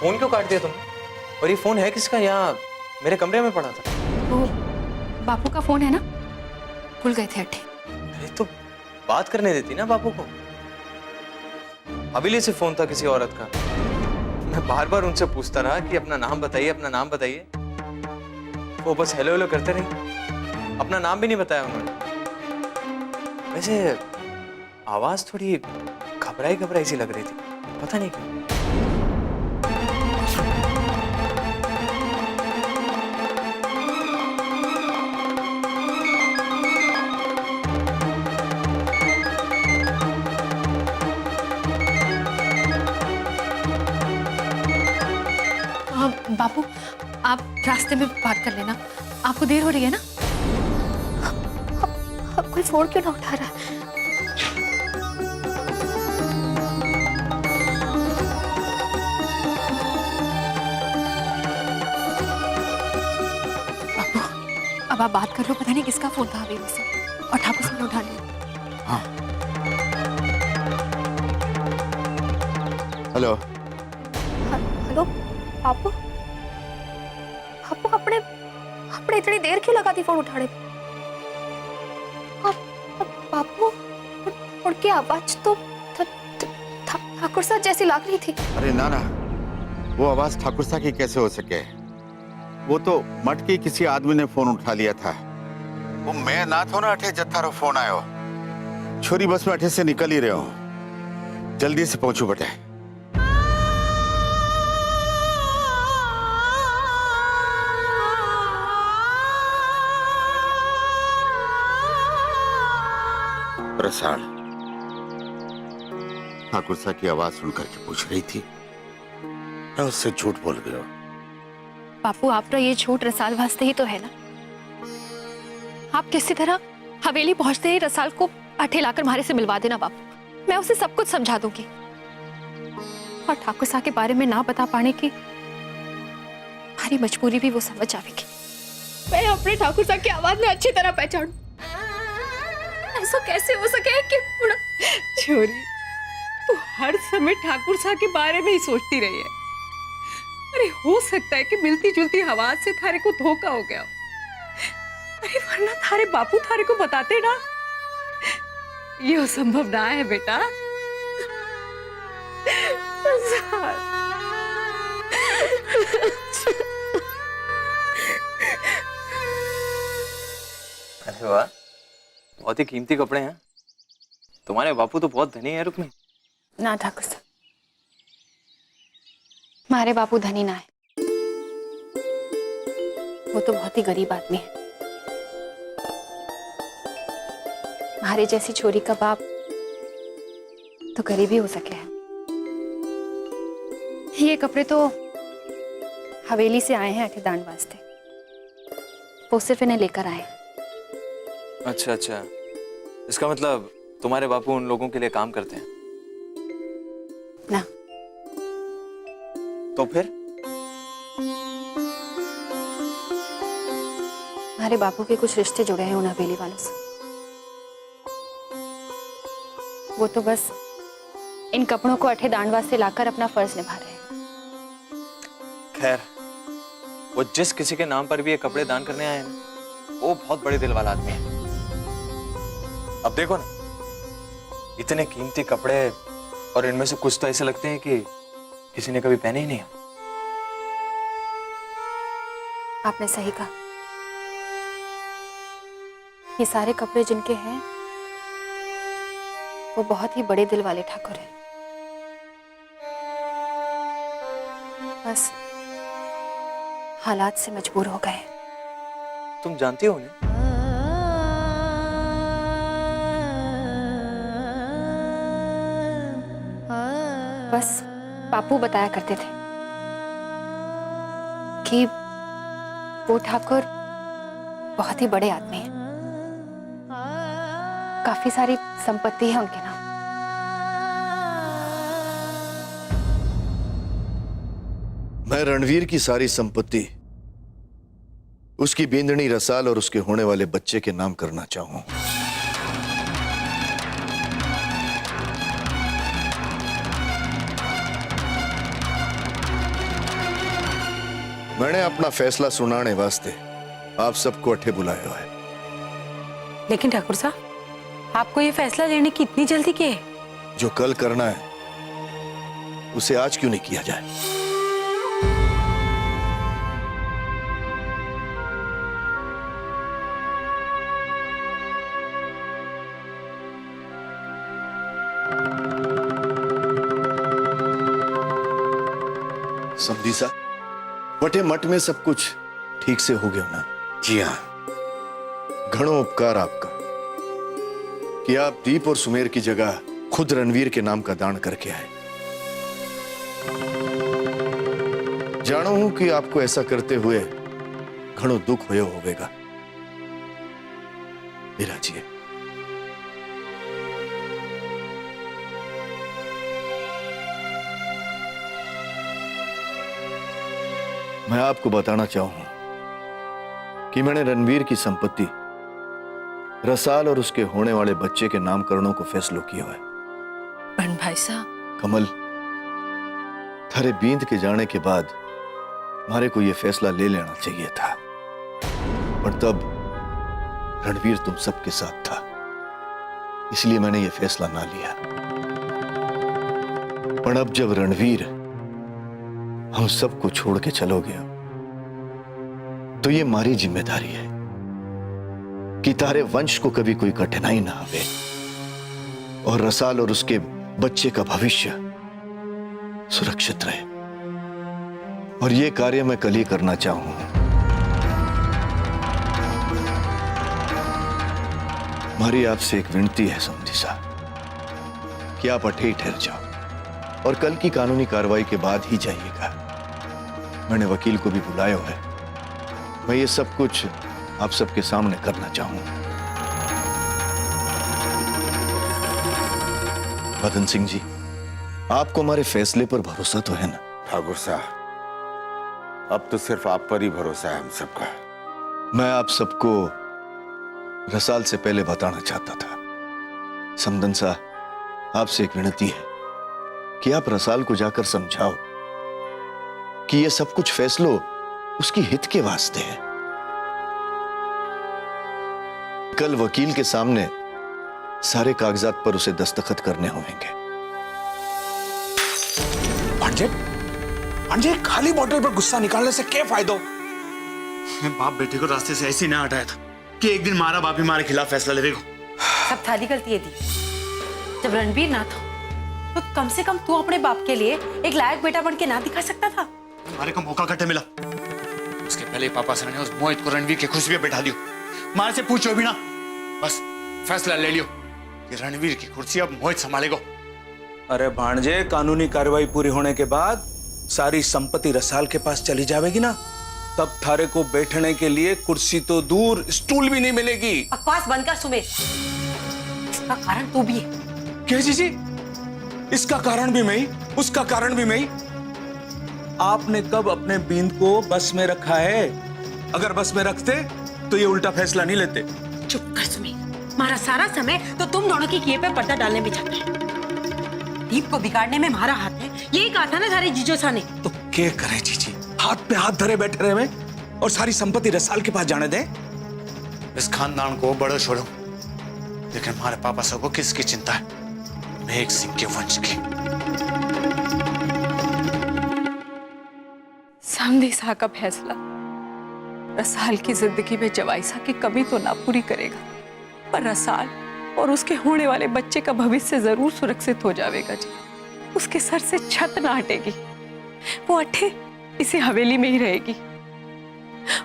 Phone क्यों काट दिया तुमने? और ये फोन है किसका? यहाँ मेरे कमरे में पड़ा था। वो बापू का फोन है ना, भूल गए थे अट्ठे। अरे तो बात करने देती ना बापू को। हवेली से फोन था किसी औरत का। मैं बार बार उनसे पूछता रहा कि अपना नाम बताइए, अपना नाम बताइए। वो बस हेलो हेलो करते रहे, अपना नाम भी नहीं बताया उन्होंने। वैसे आवाज थोड़ी घबराई घबराई सी लग रही थी, पता नहीं क्यों। बापू आप रास्ते में बात कर लेना, आपको देर हो रही है ना। अब कोई फोन क्यों ना उठा रहा है? बापू अब आप बात कर लो, पता नहीं किसका फोन था हवेली से, और ठाकुर साहब ने उठा लिया। हाँ हेलो हेलो बापू, आपने इतनी देर क्यों लगा दी फोन उठाने में? बापू उनकी आवाज तो ठाकुर साहब जैसी लग रही थी। अरे ना ना, वो आवाज ठाकुर साहब की कैसे हो सके? वो तो मठ के किसी आदमी ने फोन उठा लिया था। वो मैं ना था ना, अठे जत्थारो फोन आयो। छोरी बस में अठे से निकल ही रहे हो, जल्दी से पहुंचू बटे। रसाल ठाकुर साहब की आवाज सुनकर के पूछ रही थी, मैं उससे झूठ बोल गया। बापू आपका ये झूठ रसाल वास्ते ही तो है ना। आप किसी तरह हवेली पहुंचते ही रसाल को अठे लाकर हमारे से मिलवा देना बापू, मैं उसे सब कुछ समझा दूंगी। और ठाकुर साहब के बारे में ना बता पाने की हमारी मजबूरी भी वो समझ जाएगी। मैं अपने ठाकुर साहब की आवाज में अच्छी तरह पहचानूं। ऐसा कैसे हो सके कि छोरी तू हर समय ठाकुर साहब के बारे में ही सोचती रही है। अरे हो सकता है कि मिलती जुलती आवाज से थारे को धोखा हो गया। अरे वरना थारे बापू थारे को बताते ना। ये संभव ना है बेटा। अरे वाह, बहुत ही कीमती कपड़े हैं। तुम्हारे बापू तो बहुत धनी है रुक्मी। ना ठाकुर साहब, हमारे बापू धनी ना है, वो तो बहुत ही गरीब आदमी है। हमारे जैसी छोरी का बाप तो गरीब ही हो सके है। ये कपड़े तो हवेली से आए हैं अठेदान वास्ते, वो सिर्फ इन्हें लेकर आए। अच्छा अच्छा, इसका मतलब तुम्हारे बापू उन लोगों के लिए काम करते हैं ना? तो फिर हमारे बापू के कुछ रिश्ते जुड़े हैं उन हवेली वालों से। वो तो बस इन कपड़ों को अठे दांडवा से लाकर अपना फर्ज निभा रहे हैं। खैर, वो जिस किसी के नाम पर भी ये कपड़े दान करने आए हैं, वो बहुत बड़े दिल वाला आदमी है। अब देखो ना, इतने कीमती कपड़े, और इनमें से कुछ तो ऐसे लगते हैं कि किसी ने कभी पहने ही नहीं। आपने सही कहा, ये सारे कपड़े जिनके हैं वो बहुत ही बड़े दिल वाले ठाकुर हैं। बस हालात से मजबूर हो गए। तुम जानती हो उन्हें? बस बापू बताया करते थे कि वो ठाकुर बहुत ही बड़े आदमी हैं, काफी सारी संपत्ति है उनके नाम। मैं रणवीर की सारी संपत्ति उसकी बेंदनी रसाल और उसके होने वाले बच्चे के नाम करना चाहूं। मैंने अपना फैसला सुनाने वास्ते आप सबको अठे बुलाया है। लेकिन ठाकुर साहब, आपको ये फैसला लेने की इतनी जल्दी क्यों है? जो कल करना है उसे आज क्यों नहीं किया जाए? समझी सा वटे मठ में सब कुछ ठीक से हो गया ना? जी हाँ। घणो उपकार आपका कि आप दीप और सुमेर की जगह खुद रणवीर के नाम का दान करके आए। जानो हूं कि आपको ऐसा करते हुए घणो दुख होयो होवेगा। विराजिए। मैं आपको बताना चाहूं कि मैंने रणवीर की संपत्ति रसाल और उसके होने वाले बच्चे के नामकरणों को फैसलो किया है। बहन भाई साहब, कमल, थारे बींद के जाने के बाद हमारे को यह फैसला ले लेना चाहिए था, पर तब रणवीर तुम सबके साथ था, इसलिए मैंने यह फैसला ना लिया। पर अब जब रणवीर हम सबको छोड़ के चलो गया, तो ये हमारी जिम्मेदारी है कि तारे वंश को कभी कोई कठिनाई ना आवे और रसाल और उसके बच्चे का भविष्य सुरक्षित रहे। और ये कार्य मैं कल ही करना चाहूंगा। हमारी आपसे एक विनती है समझी साहब कि आप अठे ही ठहर जाओ और कल की कानूनी कार्रवाई के बाद ही जाइएगा। मैंने वकील को भी बुलाया है। मैं ये सब कुछ आप सबके सामने करना चाहूंगा। मदन सिंह जी, आपको हमारे फैसले पर भरोसा तो है ना? ठाकुर साहब, अब तो सिर्फ आप पर ही भरोसा है हम सबका। मैं आप सबको रसाल से पहले बताना चाहता था। समदन साहब, आपसे एक विनती है कि आप रसाल को जाकर समझाओ कि यह सब कुछ फैसलो उसकी हित के वास्ते है। कल वकील के सामने सारे कागजात पर उसे दस्तखत करने होंगे। भांजे, खाली बोतल पर गुस्सा निकालने से क्या फायदा? मैं बाप बेटे को रास्ते से ऐसे ही ना हटाया था कि एक दिन मारा बाप ही हमारे खिलाफ फैसला लेगा। सब थाली गलती है दी। जब रणवीर ना था तो कम से कम तू अपने बाप के लिए एक लायक बेटा बन के ना दिखा सकता था? हमारे को मौका कटे मिला। उसके पहले पापा सर ने उस मोहित को रणवीर के खुशी में बैठा दियो। मारे से पूछो भी ना, बस फैसला ले लियो कि रणवीर की कुर्सी अब मोहित संभालेगा। अरे भांजे, कानूनी कार्रवाई पूरी होने के बाद सारी संपत्ति रसाल के पास चली जाएगी ना, तब थारे को बैठने के लिए कुर्सी तो दूर स्टूल भी नहीं मिलेगी। बकवास बंद कर सुमेर। इसका कारण तू भी है। क्या जी? इसका कारण भी मैं ही, उसका कारण भी मैं ही। आपने कब अपने बींद को बस में रखा है? अगर बस में रखते तो ये उल्टा फैसला नहीं लेते। चुप कर सुमेर। हमारा सारा समय तो तुम दोनों की किए पे पर्दा डालने में जाता है। दीप को बिगाड़ने में हमारा हाथ है, यही कहा था ना सारे जीजो सा ने। तो क्या करे जीजी, हाथ पे हाथ धरे बैठे रहे में और सारी संपत्ति रसाल के पास जाने दें? इस खानदान को बड़ो छोड़ो, लेकिन हमारे पापा साहब को किसकी चिंता है? मेघ सिंह के वंश की। समधी सा का फैसला रसाल की जिंदगी में जवाइसा की कमी तो ना पूरी करेगा, पर रसाल और उसके होने वाले बच्चे का भविष्य जरूर सुरक्षित हो जाएगा जी। उसके सर से छत ना हटेगी, वो अठे इसी हवेली में ही रहेगी।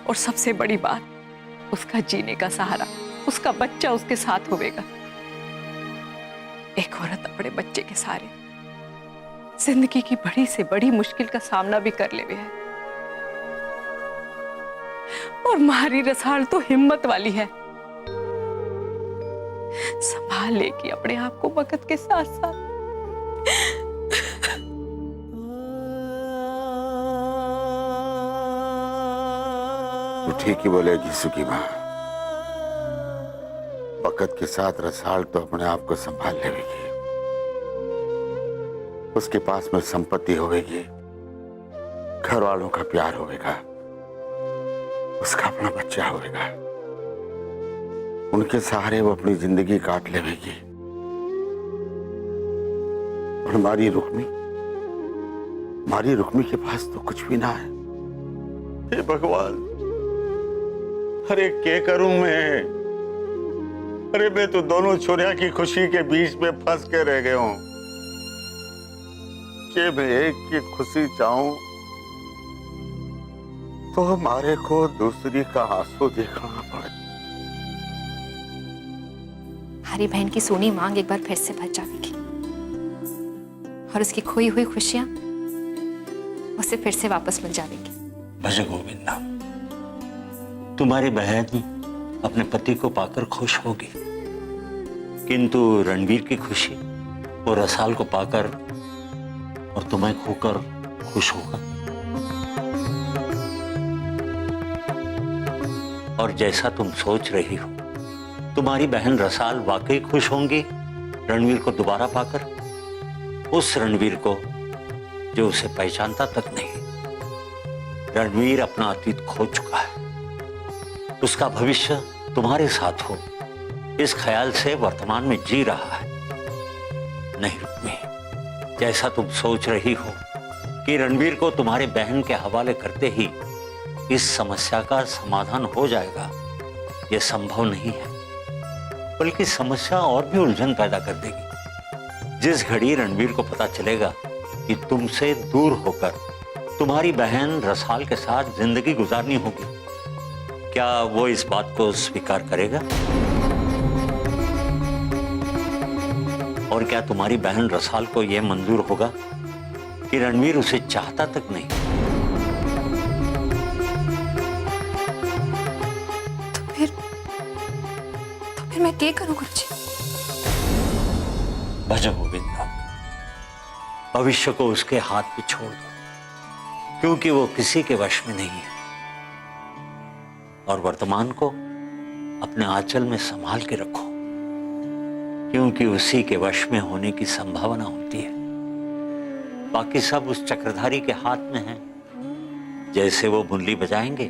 और सबसे बड़ी बात, उसका जीने का सहारा उसका बच्चा उसके साथ होगा। एक औरत अपने बच्चे के सहारे जिंदगी की बड़ी से बड़ी मुश्किल का सामना भी कर लेवे है। और मारी रसाल तो हिम्मत वाली है, संभाल लेगी अपने आप को वक्त के साथ साथ। तो ठीक ही बोलेगी सुखी माँ। वक्त के साथ रसाल तो अपने आप को संभाल लेगी। उसके पास में संपत्ति होगी, घर वालों का प्यार होगा, उसका अपना बच्चा होगा, उनके सहारे वो अपनी जिंदगी काट लेगी। और हमारी रुक्मी के पास तो कुछ भी ना है। हे भगवान, अरे क्या करूं मैं? अरे मैं तो दोनों छोरिया की खुशी के बीच में फंस के रह गया हूं कि मैं एक की खुशी चाहूं तो हमारे को दूसरी का आंसू देखना पड़े। हमारी बहन की सोनी मांग एक बार फिर से भर जाएगी और उसकी खोई हुई खुशियां उसे फिर से वापस मिल जाएगी। भज गोविंदा, तुम्हारी बहन अपने पति को पाकर खुश होगी, किंतु रणवीर की खुशी वो रसाल को पाकर और तुम्हें खोकर खुश होगा। और जैसा तुम सोच रही हो, तुम्हारी बहन रसाल वाकई खुश होंगी रणवीर को दोबारा पाकर, उस रणवीर को जो उसे पहचानता तक नहीं। रणवीर अपना अतीत खो चुका है, उसका भविष्य तुम्हारे साथ हो इस ख्याल से वर्तमान में जी रहा है। नहीं रुक्मी, जैसा तुम सोच रही हो कि रणवीर को तुम्हारे बहन के हवाले करते ही इस समस्या का समाधान हो जाएगा, यह संभव नहीं है, बल्कि समस्या और भी उलझन पैदा कर देगी। जिस घड़ी रणवीर को पता चलेगा कि तुमसे दूर होकर तुम्हारी बहन रसाल के साथ जिंदगी गुजारनी होगी, क्या वो इस बात को स्वीकार करेगा? और क्या तुम्हारी बहन रसाल को यह मंजूर होगा कि रणवीर उसे चाहता तक नहीं? तो फिर मैं क्या करूं गुरुजी? भज गोविंदा, भविष्य को उसके हाथ पे छोड़ दो, क्योंकि वो किसी के वश में नहीं है। और वर्तमान को अपने आंचल में संभाल के रखो, क्योंकि उसी के वश में होने की संभावना होती है। बाकी सब उस चक्रधारी के हाथ में है। जैसे वो मुरली बजाएंगे,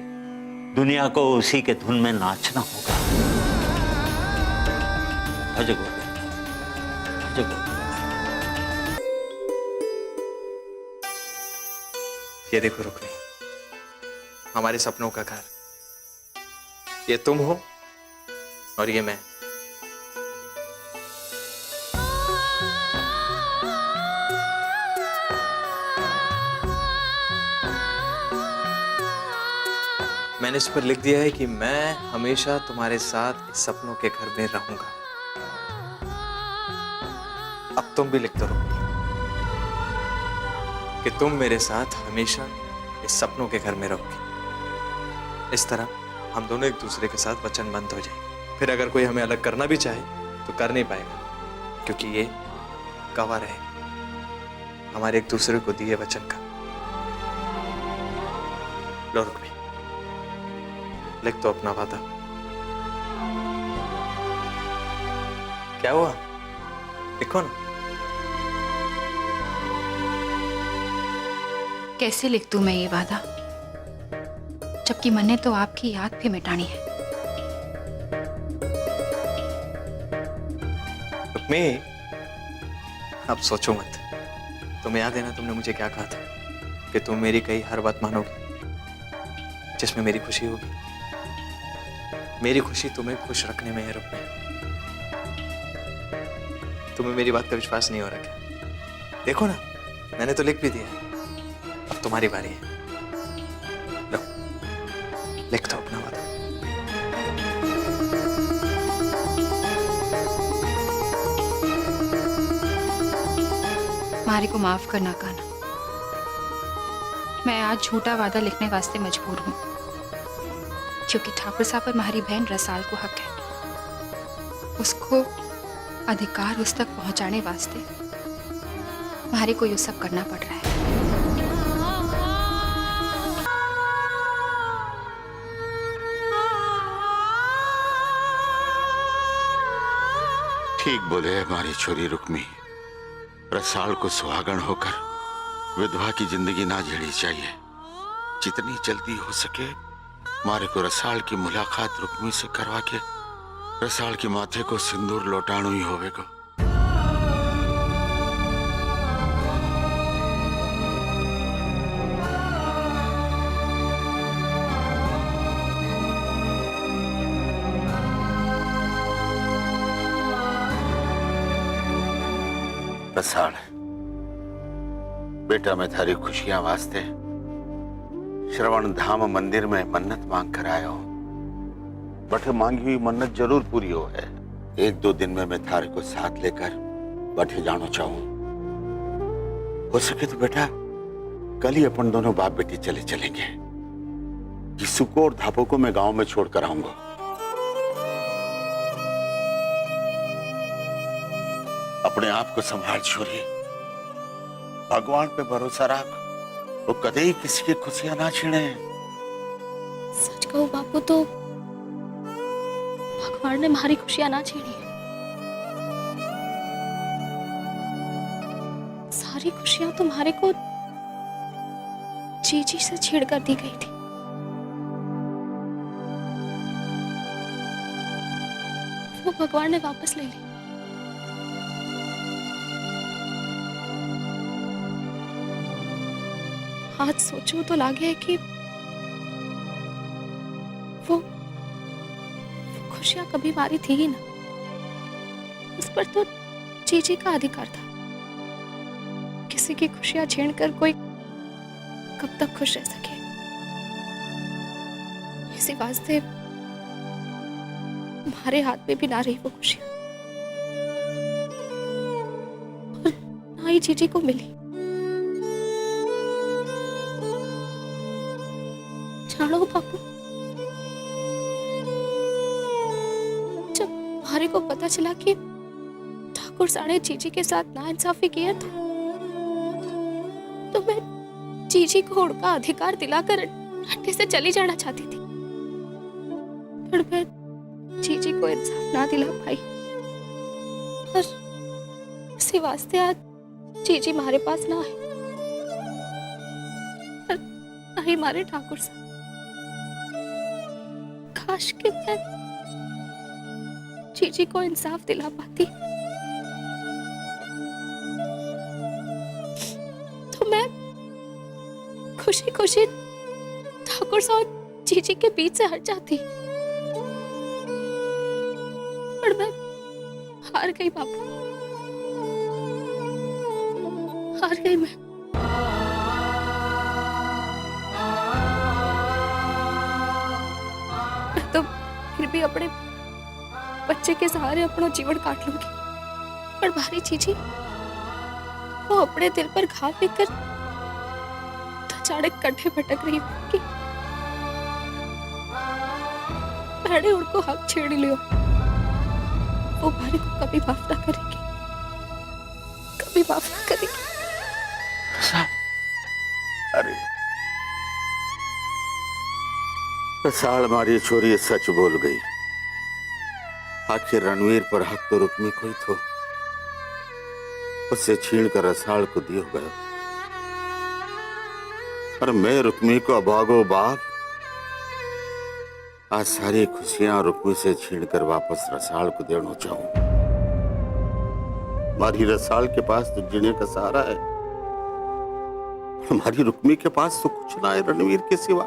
दुनिया को उसी के धुन में नाचना होगा। भज गोविंदा, भज गोविंदा। ये देखो रुक्मी, हमारे सपनों का घर, ये तुम हो और ये मैं। मैंने इस पर लिख दिया है कि मैं हमेशा तुम्हारे साथ इस सपनों के घर में रहूंगा। अब तुम भी लिख दो रुक्मी कि तुम मेरे साथ हमेशा इस सपनों के घर में रहोगी। इस तरह हम दोनों एक दूसरे के साथ वचनबद्ध हो जाएंगे। फिर अगर कोई हमें अलग करना भी चाहे तो कर नहीं पाएगा, क्योंकि ये गवाह रहेगा हमारे एक दूसरे को दिए वचन का। लो रुक्मी, लिख दो अपना वादा। क्या हुआ, लिखो ना। कैसे लिख दूं मैं ये वादा, जबकि मैंने तो आपकी याद भी मिटानी है। रुक्मी, अब सोचो मत। तुम्हें याद है ना, तुमने मुझे क्या कहा था कि तुम मेरी कही हर बात मानोगी जिसमें मेरी खुशी होगी। मेरी खुशी तुम्हें खुश रखने में है रुक्मी। तुम्हें मेरी बात का विश्वास नहीं हो रहा क्या? देखो ना, मैंने तो लिख भी दिया। अब तुम्हारी बारी है, लो लिख दो अपना वादा। मारी को माफ करना काना, मैं आज झूठा वादा लिखने वास्ते मजबूर हूँ, क्योंकि ठाकुर साहब पर हमारी बहन रसाल को हक है। उसको अधिकार उस तक पहुंचाने वास्ते हमारे को ये सब करना पड़ रहा है। ठीक बोले हमारी छोरी रुक्मी। रसाल को सुहागन होकर विधवा की जिंदगी ना झेलनी चाहिए। जितनी जल्दी हो सके मारे को रसाल की मुलाकात रुक्मी से करवा के रसाल के माथे को सिंदूर लौटाणु ही होवेगा। रसाल, बेटा मैं थारी खुशियां वास्ते श्रवण धाम मंदिर में मन्नत मांग कर आया हूं। बटे मांगी हुई मन्नत जरूर पूरी हो है। 1-2 दिन में मैं थारे को साथ लेकर बटे जाना चाहूं। हो सके तो बेटा कल ही अपन दोनों बाप बेटी चले चलेंगे। यीशु को और धापो को मैं गांव में छोड़कर आऊंगा। अपने आप को संभाल छोरी, भगवान पे भरोसा रख। वो कदे ही किसी की खुशियां ना छीने। सच कहूं बापू तो भगवान ने हमारी खुशियां ना छीनी है। सारी खुशियां तुम्हारे को जीजी से छेड़ कर दी गई थी। वो भगवान ने वापस ले ली। आज सोचूं तो लागे है कि वो खुशियां कभी हमारी थी ही ना। उस पर तो जीजी का अधिकार था। किसी की खुशियां छीन कर कोई कब तक खुश रह सके। इसी वास्ते हमारे हाथ में भी ना रही वो खुशियां और ना ही जीजी को मिली। जानो बापू, जब हमारे को पता चला कि ठाकुर साहब ने जीजी के साथ नाइंसाफी किया तो मैं जीजी को उनका अधिकार दिलाकर हट्टे से चली जाना चाहती थी। पर मैं जीजी को इंसाफ ना दिला पाई और इसी वास्ते आज जीजी हमारे पास ना है और ना ही हमारे ठाकुर साहब। काश कि मैं जीजी को इंसाफ दिला पाती तो मैं खुशी खुशी ठाकुर साहब जीजी के बीच से हट जाती। पर मैं हार गई बापू, हार गई मैं। तो फिर भी अपने बच्चे के सहारे अपना जीवन काट लूंगी। पर भारी चीजी वो अपने दिल पर घाव लेकर अचानक कंधे भटक रही होगी। मैंने उनको हक छेड़ लिया। वो भारी को कभी माफ ना करेगी, कभी माफ ना करेगी। अरे रसाल मारी छोरी सच बोल गई। आखिर रणवीर पर हक तो रुक्मी को ही थो। उससे छीन कर रसाल को दियो गयो। और मैं रुक्मी को अभागो बाप आज सारी खुशियां रुक्मी से छीन कर वापस रसाल को देना चाहूं। हमारी रसाल के पास तो जीने का सहारा है। हमारी रुक्मी के पास तो कुछ ना है रणवीर के सिवा।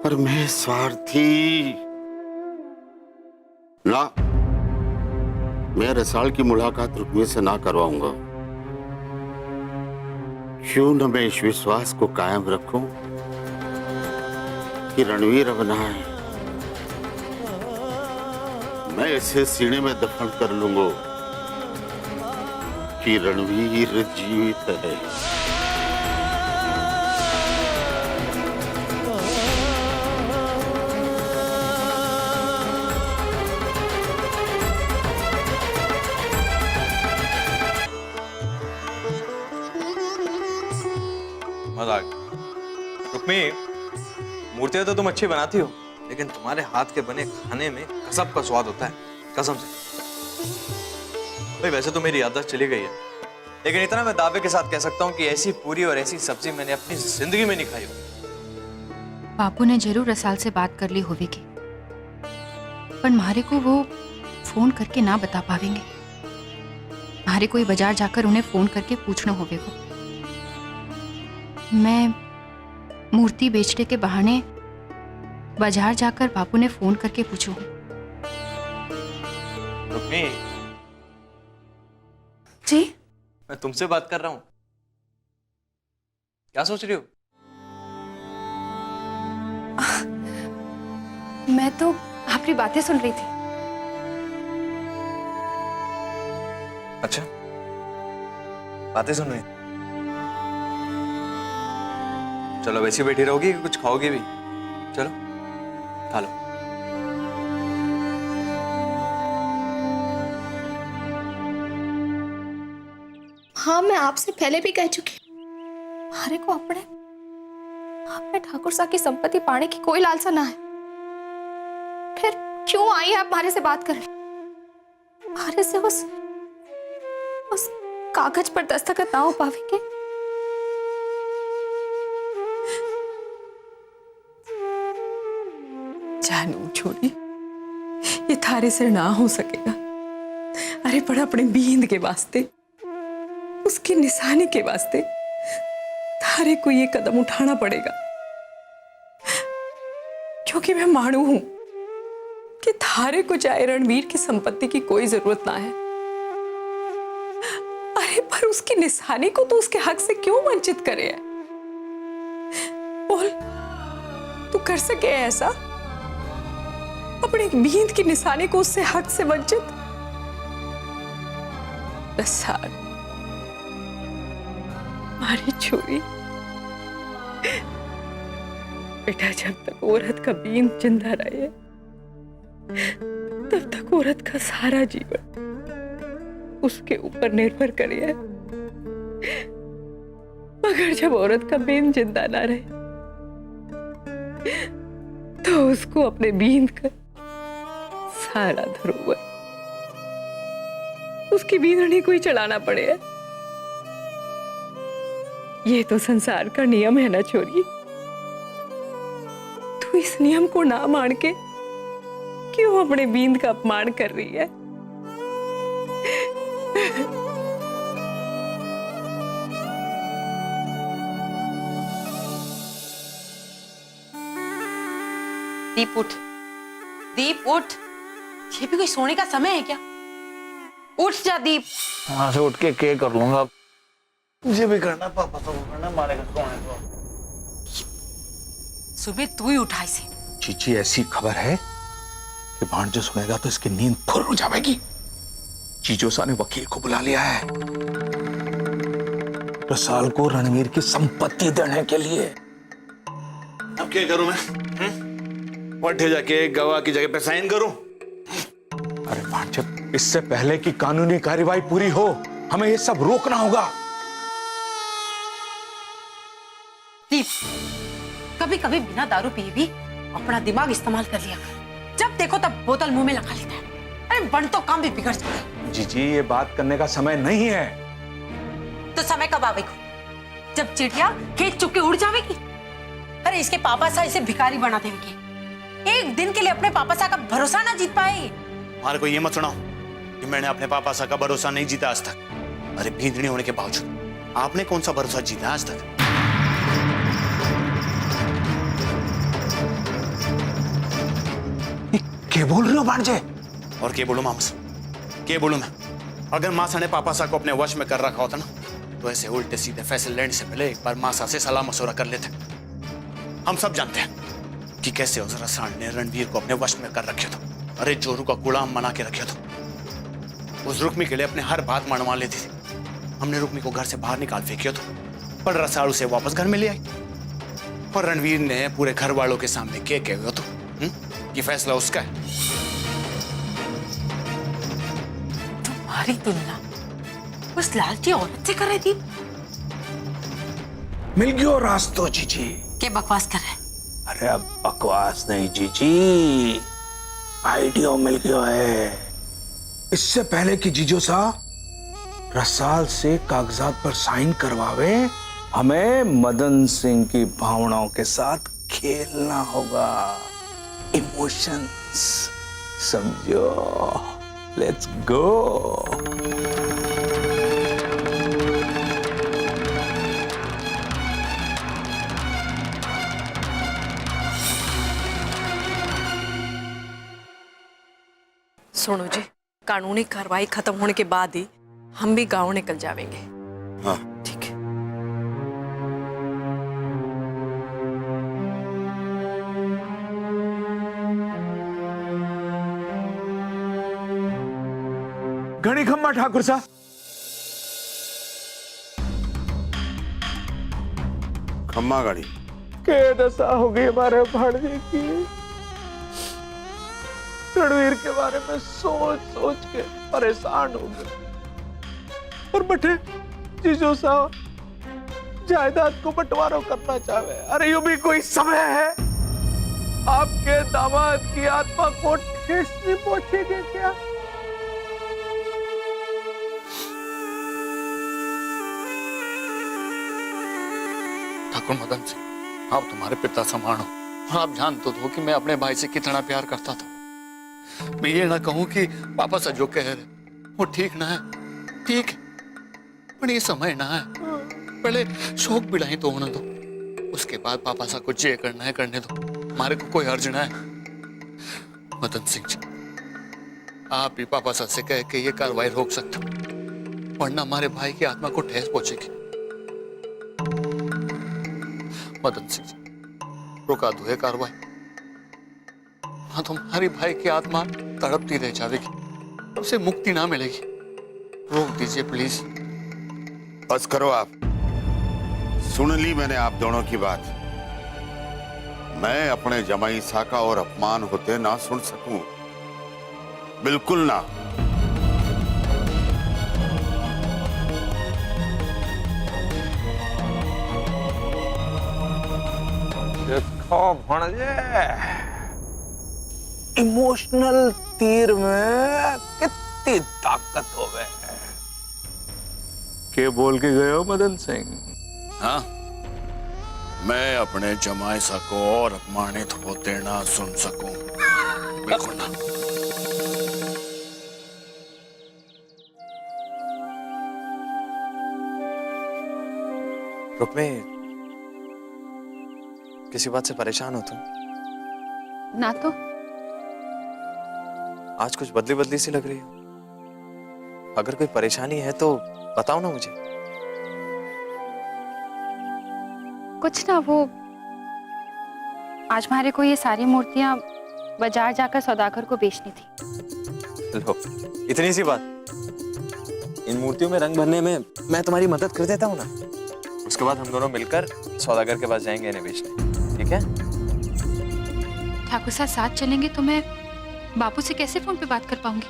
पर मैं स्वार्थी ना, मैं रसाल की मुलाकात रुक्मी से ना करवाऊंगा। क्यों न मैं इस विश्वास को कायम रखूं कि रणवीर अब ना है। मैं इसे सीने में दफन कर लूंगा कि रणवीर जीवित है। मजाक। रुक्मी, मूर्तियां तो तुम अच्छी बनाती हो, लेकिन तुम्हारे हाथ के बने खाने में कसम का स्वाद होता है, कसम से। भाई वैसे तो मेरी याददाश्त चली गई है, लेकिन इतना मैं दावे के साथ कह सकता हूँ कि ऐसी पूरी और ऐसी सब्जी मैंने अपनी जिंदगी में नहीं खाई हो। बापू ने जरूर रसाल से बात कर ली होगी, पर मारे को वो फोन करके ना बता पावेंगे। मारे को ही बाजार जाकर उन्हें फोन करके पूछना होगा। मैं मूर्ति बेचने के बहाने बाजार जाकर बापू ने फोन करके पूछूं। रुक्मी, जी मैं तुमसे बात कर रहा हूं। क्या सोच रही हो? मैं तो आपकी बातें सुन रही थी। अच्छा, बातें सुन रही? चलो वैसी बैठी रहोगी कि कुछ खाओगे भी? चलो खा लो। हाँ, मैं आपसे पहले भी कह चुकी हमारे को अपने ठाकुर साहब की संपत्ति पाने की कोई लालसा ना है। फिर क्यों आई आप हमारे से बात करने? हमारे से उस कागज पर दस्तखत ना हो पावेंगे। जानू छोड़ी, ये थारे से ना हो सकेगा। अरे पर अपने बींद के वास्ते, उसकी निशानी के वास्ते थारे को ये कदम उठाना पड़ेगा, क्योंकि मैं मानू हूं कि थारे को चाहे रणवीर की संपत्ति की कोई जरूरत ना है। अरे पर उसकी निशानी को तो उसके हक से क्यों वंचित करे है? बोल, तू कर सके ऐसा? अपने बींद की निशानी को उससे हक से वंचित? रसाल, मारी छोरी, बेटा जब तक औरत का बींद जिंदा रहे तब तक औरत का सारा जीवन उसके ऊपर निर्भर करे है। मगर जब औरत का बींद जिंदा ना रहे तो उसको अपने बींद का सारा धरोहर उसकी बींदनी को ही चलाना पड़े है। ये तो संसार का नियम है ना छोरी। तू इस नियम को ना मान के क्यों अपने बींद का अपमान कर रही है? दीप उठ, दीप उठ। ये भी कोई सोने का समय है क्या? उठ जा दीप। वहां से उठ के कर लूंगा। मुझे भी करना, पापा तो करना, मारेगा सोने को। सुबह तू ही उठा इसे। चीची, ऐसी खबर है कि भांजे सुनेगा तो इसकी नींद फुर हो जाएगी। चीजोसा ने वकील को बुला लिया है रसाल को रणवीर की संपत्ति देने के लिए। अब क्या करूं मैं? वठे जाके गवाह की जगह पे साइन करूं? अरे भांजे, इससे पहले कि कानूनी कार्रवाई पूरी हो हमें ये सब रोकना होगा। दीप, कभी कभी बिना दारू पिए भी अपना दिमाग इस्तेमाल कर लिया कर। जब देखो तब बोतल मुंह में लगा लेता है। अरे बन तो काम भी बिगड़ जाता है। जीजी, ये बात करने का समय नहीं है। तो समय कब आवेगा? जब चिड़िया खेत चुप के उड़ जावेगी। अरे इसके पापा सा इसे भिखारी बना देंगे। एक दिन के लिए अपने पापा सा का भरोसा ना जीत पाए। हमारे को ये मत सुनाओ कि मैंने अपने पापा सा का भरोसा नहीं जीता आज तक। अरे भींदनी होने के बावजूद आपने कौन सा भरोसा जीता आज तक? क्या बोल रहे हो भांजे? और क्या बोलूं मामस, क्या बोलूं मैं? अगर मासा ने पापा सा को अपने वश में कर रखा होता ना, तो ऐसे उल्टे सीधे फैसले लेने से पहले एक बार मासा से सलाह मशवरा कर लेते। हम सब जानते हैं कि कैसे उस रसाल ने रणवीर को अपने वश में कर रखे था। अरे जोरू का गुलाम बना के रखे था। उस रुक्मी के लिए अपने हर बात मनवा लेती थी। हमने रुक्मी को घर से बाहर निकाल फेंकिया था, पर रसाल उसे वापस घर में ले आई। और रणवीर ने पूरे घर वालों के सामने क्या कह हुआ तो कि फैसला उसका है। तुम्हारी तुलना उस लालची औरत से कर रही थी? मिल गयो रास्तो जीजी। क्या बकवास कर रहे? अरे अब बकवास नहीं जीजी, आइडिया मिल गया है। इससे पहले कि जीजो सा रसाल से कागजात पर साइन करवावे, हमें मदन सिंह की भावनाओं के साथ खेलना होगा, इमोशंस, समझो। Let's go. सुनो जी, कानूनी कार्रवाई खत्म होने के बाद ही हम भी गांव निकल जाएंगे। हाँ ठीक है। घणी खम्मा ठाकुर साहब। खम्मा गाड़ी। के दशा हो गई हमारे भाड़े की। रणवीर के बारे में सोच सोच के परेशान हो गए। और बटे जीजो साहब जायदाद को बंटवारा करना चाहे। अरे यो भी कोई समय है? आपके दामाद की आत्मा को ठेस नहीं पहुंचेगी क्या? ठाकुर मदन सिंह, आप तुम्हारे पिता समान हो और आप जानते हो कि मैं अपने भाई से कितना प्यार करता था। मैं ये ना कहूं कि पापा से जो कह रहे वो ठीक ना है, ठीक है, पर ये समय ना है। पहले शौक बिड़ाई तो होने दो, उसके बाद पापा सा कुछ ये करना है करने दो, हमारे को कोई अर्ज ना है। मदन सिंह जी, आप भी पापा सा से कह के ये कार्रवाई रोक सकते हो, वरना हमारे भाई की आत्मा को ठेस पहुंचेगी। मदन सिंह जी, रुका दो ये कार्रवाई, हाँ तुम्हारी भाई की आत्मा तड़पती रह जाएगी, उसे मुक्ति ना मिलेगी। रोक दीजिए प्लीज। बस करो आप। सुन ली मैंने आप दोनों की बात। मैं अपने जमाई सा का और अपमान होते ना सुन सकूं, बिल्कुल ना। देखो भणजे, इमोशनल तीर में कितनी ताकत होवे। के बोल के गए हो मदन सिंह? हाँ, मैं अपने जमाई सा को और अपमानित होते ना सुन सकूं, बिल्कुल ना। रुक्मे, किसी बात से परेशान हो तुम? ना तो। आज कुछ बदली बदली सी लग रही हो। अगर कोई परेशानी है तो बताओ ना मुझे। कुछ ना, वो आज हमारे को ये सारी मूर्तियां बाजार जाकर सौदागर को बेचनी थी। लो, इतनी सी बात। इन मूर्तियों में रंग भरने में मैं तुम्हारी मदद कर देता हूँ ना। उसके बाद हम दोनों मिलकर सौदागर के पास जाएंगे इन्हें बेचने, ठीक है? ठाकुर साहब साथ चलेंगे तो मैं बापू से कैसे फोन पे बात कर पाऊंगी?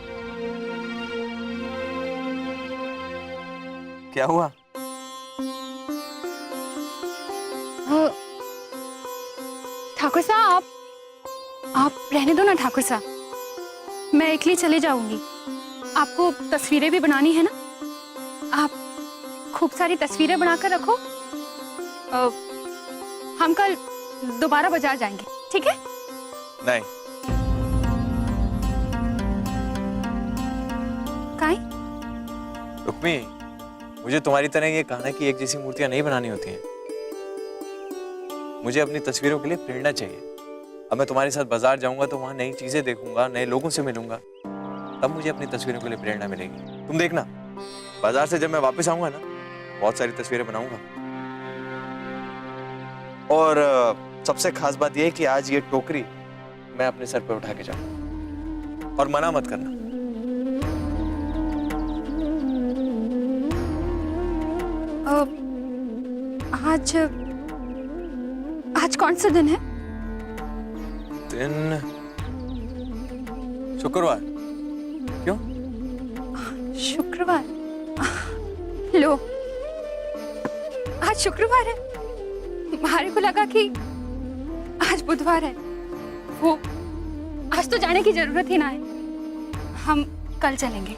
क्या हुआ? ठाकुर साहब आप रहने दो ना। ठाकुर साहब मैं अकेली चले जाऊंगी। आपको तस्वीरें भी बनानी है ना, आप खूब सारी तस्वीरें बनाकर रखो। हम कल दोबारा बाजार जाएंगे, ठीक है? नहीं। काहे? रुक्मी, मुझे तुम्हारी तरह ये कहना कि एक जैसी मूर्तियां नहीं बनानी होती हैं। मुझे अपनी तस्वीरों के लिए प्रेरणा चाहिए। अब मैं तुम्हारे साथ बाजार जाऊंगा तो वहां नई चीजें देखूंगा, नए लोगों से मिलूंगा, तब मुझे अपनी तस्वीरों के लिए प्रेरणा मिलेगी। तुम देखना, बाजार से जब मैं वापस आऊंगा ना, बहुत सारी तस्वीरें बनाऊंगा। और सबसे खास बात यह है कि आज ये टोकरी मैं अपने सर पे उठा के जाऊंगा। और मना मत करना। आज कौन सा दिन है? दिन शुक्रवार। क्यों? शुक्रवार? लो, आज शुक्रवार है। हमारे को लगा कि आज बुधवार है। वो आज तो जाने की जरूरत ही ना है, हम कल चलेंगे।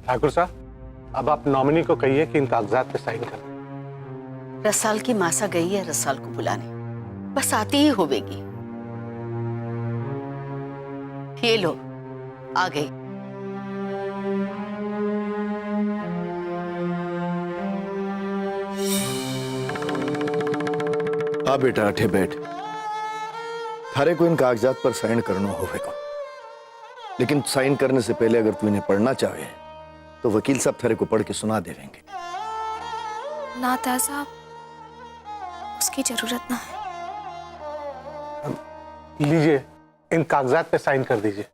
ठाकुर साहब, अब आप नॉमिनी को कहिए कि इन कागजात पे साइन कर दें। रसाल की मासा गई है रसाल को बुलाने, बस आती ही होवेगी। ये लो, आ गई। आ बेटा, अठे बैठ। थारे को इन कागजात पर साइन करना होगा, लेकिन साइन करने से पहले अगर तू इन्हें पढ़ना चाहे तो वकील साहब थारे को पढ़ के सुना देंगे। ना ताज साहब, उसकी जरूरत ना है। लीजिए, इन कागजात पे साइन कर दीजिए।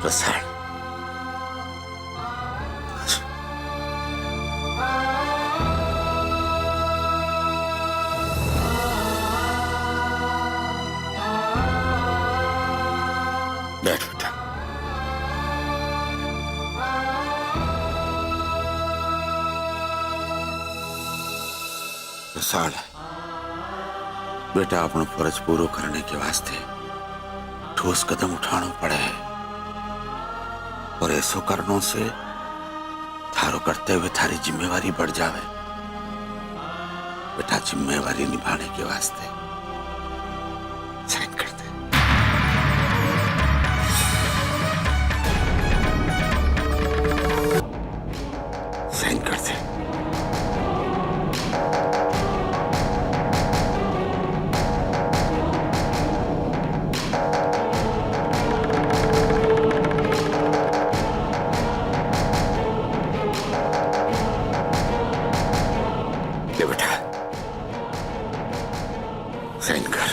रसाल, बैठ बेटा। रसाल, बेटा अपना फर्ज पूरा करने के वास्ते ठोस कदम उठाना पड़े है, और ऐसो करनों से थारो करते हुए थारी जिम्मेवारी बढ़ जावे। बेटा जिम्मेवारी निभाने के वास्ते साइन कर दे। साइन कर दे। ले बेटा, साइन कर।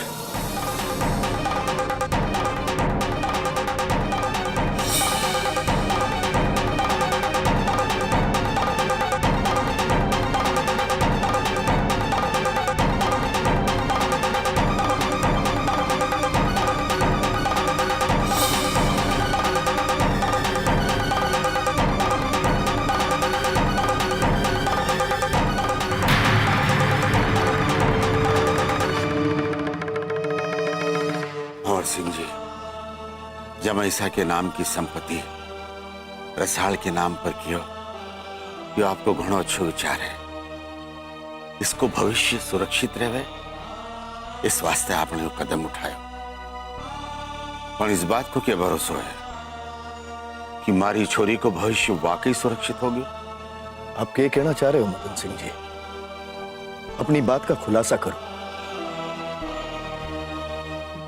और सिंह जी, जमैसा के नाम की संपत्ति रसाल के नाम पर कियो, ये आपको घणो अच्छो विचार है। इसको भविष्य सुरक्षित रहे, इस वास्ते आपने वो कदम उठाया। पर इस बात को क्या भरोसा है कि मारी छोरी को भविष्य वाकई सुरक्षित होगी? आप क्या कहना चाह रहे हो मदन सिंह जी? अपनी बात का खुलासा करो।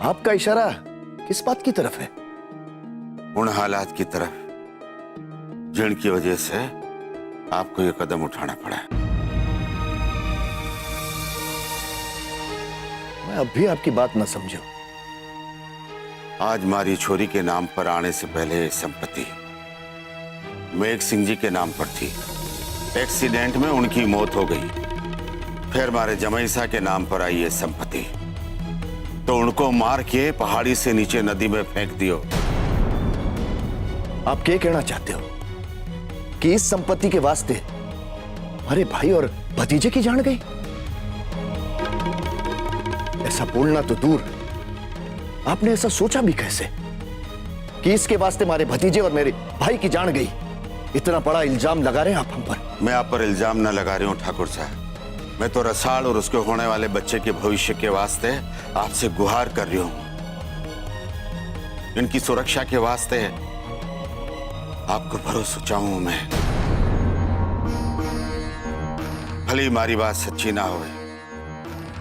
आपका इशारा किस बात की तरफ है? उन हालात की तरफ जिनकी वजह से आपको यह कदम उठाना पड़ा। मैं अब भी आपकी बात न समझू। आज मारी छोरी के नाम पर आने से पहले संपत्ति मेघ सिंह जी के नाम पर थी। एक्सीडेंट में उनकी मौत हो गई। फिर मारे जमैसा के नाम पर आई ये संपत्ति, तो उनको मार के पहाड़ी से नीचे नदी में फेंक दियो। आप क्या कहना चाहते हो कि इस संपत्ति के वास्ते हमारे भाई और भतीजे की जान गई? ऐसा बोलना तो दूर, आपने ऐसा सोचा भी कैसे कि इसके वास्ते हमारे भतीजे और मेरे भाई की जान गई? इतना बड़ा इल्जाम लगा रहे हैं आप हम पर। मैं आप पर इल्जाम न लगा रही हूं ठाकुर साहब। मैं तो रसाल और उसके होने वाले बच्चे के भविष्य के वास्ते आपसे गुहार कर रही हूं। इनकी सुरक्षा के वास्ते आपको भरोसा चाहूं मैं। भले ही हमारी बात सच्ची ना हो,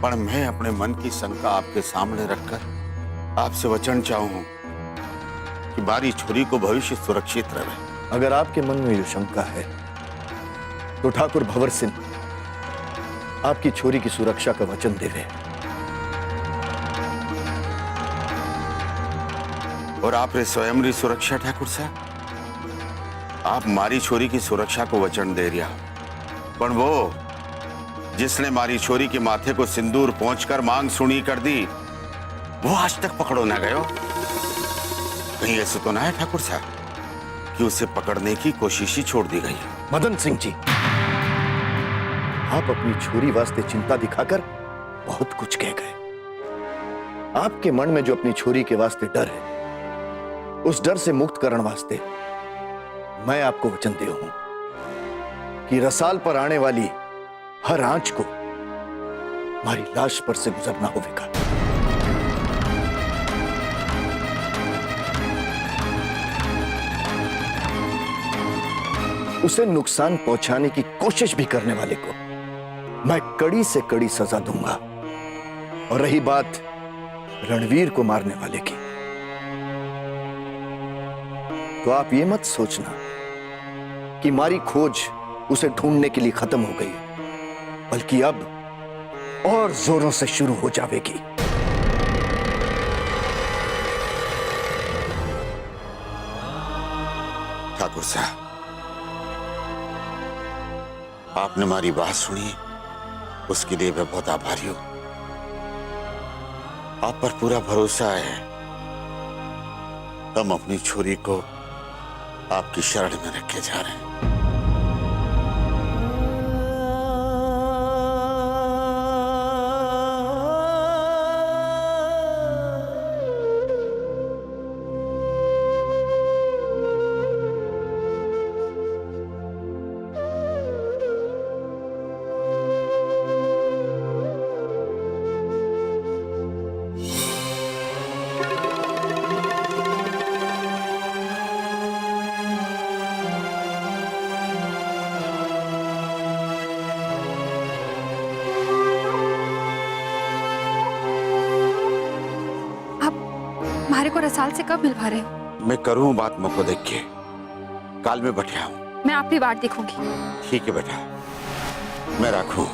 पर मैं अपने मन की शंका आपके सामने रखकर आपसे वचन चाहूं कि बारी छोरी को भविष्य सुरक्षित रहे। अगर आपके मन में ये शंका है तो ठाकुर भंवर सिंह आपकी छोरी की सुरक्षा का वचन देवे। और आपने स्वयं री सुरक्षा ठाकुर साहब, आप मारी छोरी की सुरक्षा को वचन दे रिया, पर वो जिसने मारी छोरी के माथे को सिंदूर पहुंचकर मांग सुनी कर दी, वो आज तक पकड़ो ना गयो? कहीं ऐसे तो ना है ठाकुर साहब कि उसे पकड़ने की कोशिश ही छोड़ दी गई? मदन सिंह जी, आप अपनी छोरी वास्ते चिंता दिखाकर बहुत कुछ कह गए। आपके मन में जो अपनी छोरी के वास्ते डर है, उस डर से मुक्त करने वास्ते मैं आपको वचन दे हूं कि रसाल पर आने वाली हर आंच को हमारी लाश पर से गुजरना होगा। उसे नुकसान पहुंचाने की कोशिश भी करने वाले को मैं कड़ी से कड़ी सजा दूंगा। और रही बात रणवीर को मारने वाले की, तो आप ये मत सोचना कि हमारी खोज उसे ढूंढने के लिए खत्म हो गई, बल्कि अब और जोरों से शुरू हो जाएगी। ठाकुर साहब, आपने हमारी बात सुनी, उसके लिए मैं बहुत आभारी हूं। आप पर पूरा भरोसा है। हम अपनी छोरी को आपकी शरण में रखे जा रहे हैं। हमारे को रसाल से कब मिलवा रहे हो? मैं करूं बात मौको देख के। काल में बैठा हूं। मैं आपकी बात देखूंगी। ठीक है बेटा, मैं रखूं।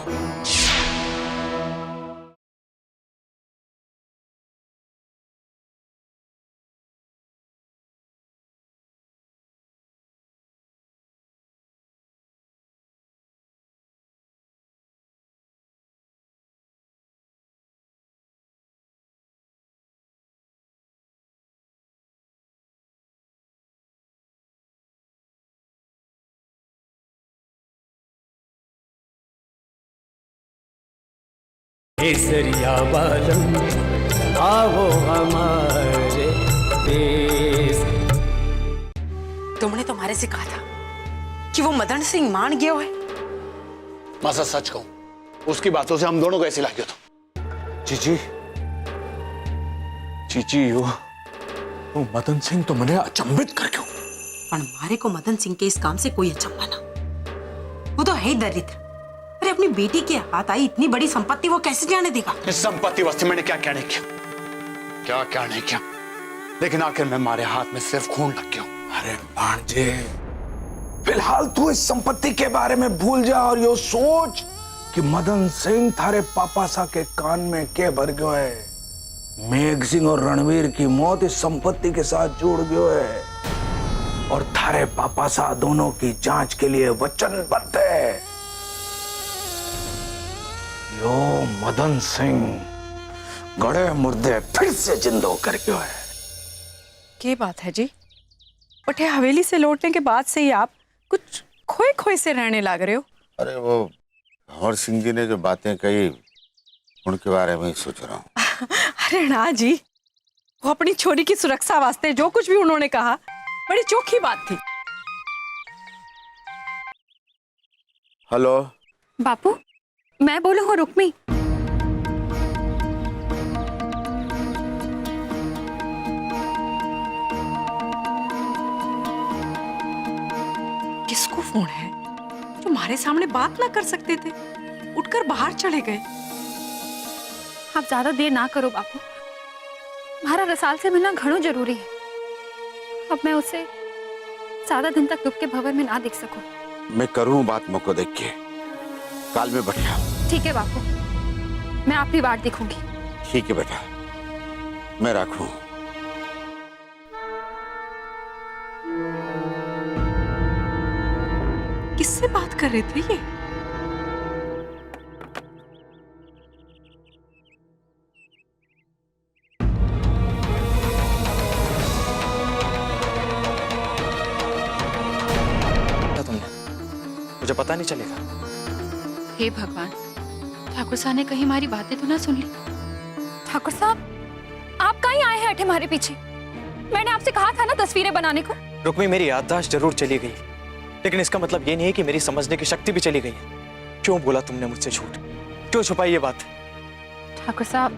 केसरिया बालम आओ हमारे देश। तुमने तुम्हारे से कहा था कि वो मदन सिंह मान गया है। मासा सच कहूं, उसकी बातों से हम दोनों को ऐसे लग गया था। चीची, चीची वो मदन सिंह तो मैंने अचंभित कर क्यों? पर हमारे को मदन सिंह के इस काम से कोई अचंभा ना। वो तो है ही दरिद्र। अरे अपनी बेटी के हाथ आई इतनी बड़ी संपत्ति वो कैसे जाने देगा? इस संपत्ति वास्ते मैंने क्या क्या नहीं किया, क्या क्या नहीं किया, लेकिन आखिर में हमारे हाथ में सिर्फ खून लग गया। अरे भांजे, फिलहाल तू इस संपत्ति के बारे में भूल जा और यो सोच कि मदन सिंह थारे पापा सा के कान में के भर गयो है। मेघ सिंह और रणवीर की मौत इस संपत्ति के साथ जुड़ गयो है और थारे पापा सा दोनों की जांच के लिए वचनबद्ध है। यो मदन सिंह गड़े मुर्दे फिर से जिंदा होकर गयो है। क्या बात है जी? उठे हवेली से लौटने के बाद से ही आप कुछ खोए खोए से रहने लग रहे हो। अरे वो भंवर सिंह जी ने जो बातें कही, उनके बारे में ही सोच रहा हूँ। अरे ना जी, वो अपनी छोरी की सुरक्षा वास्ते जो कुछ भी उन्होंने कहा, बड़ी चोखी बात थी। हेलो बापू, मैं बोलूं हो रुक्मी? किसको फोन है जो हमारे सामने बात ना कर सकते थे, उठकर बाहर चले गए? आप ज्यादा देर ना करो बापू। हमारा रसाल से मिलना घणो जरूरी है। अब मैं उसे ज्यादा दिन तक दुख के भंवर में ना देख सकूं। मैं करूं बात मौको देख के। काल में बैठा। ठीक है बापू, मैं आपकी बात देखूंगी। ठीक है बेटा, मैं रखूं। किससे बात कर रहे थे ये? मुझे पता नहीं चलेगा? हे भगवान, ठाकुर साहब ने कहीं हमारी बातें तो ना सुन ली। ठाकुर साहब, आप कहीं आए हैं अठे हमारे पीछे? मैंने आपसे कहा था ना तस्वीरें बनाने को। रुक्मी, मेरी याददाश्त जरूर चली गई, लेकिन इसका मतलब ये नहीं है कि मेरी समझने की शक्ति भी चली गई है। क्यों बोला तुमने मुझसे झूठ? क्यों छुपाई ये बात? ठाकुर साहब,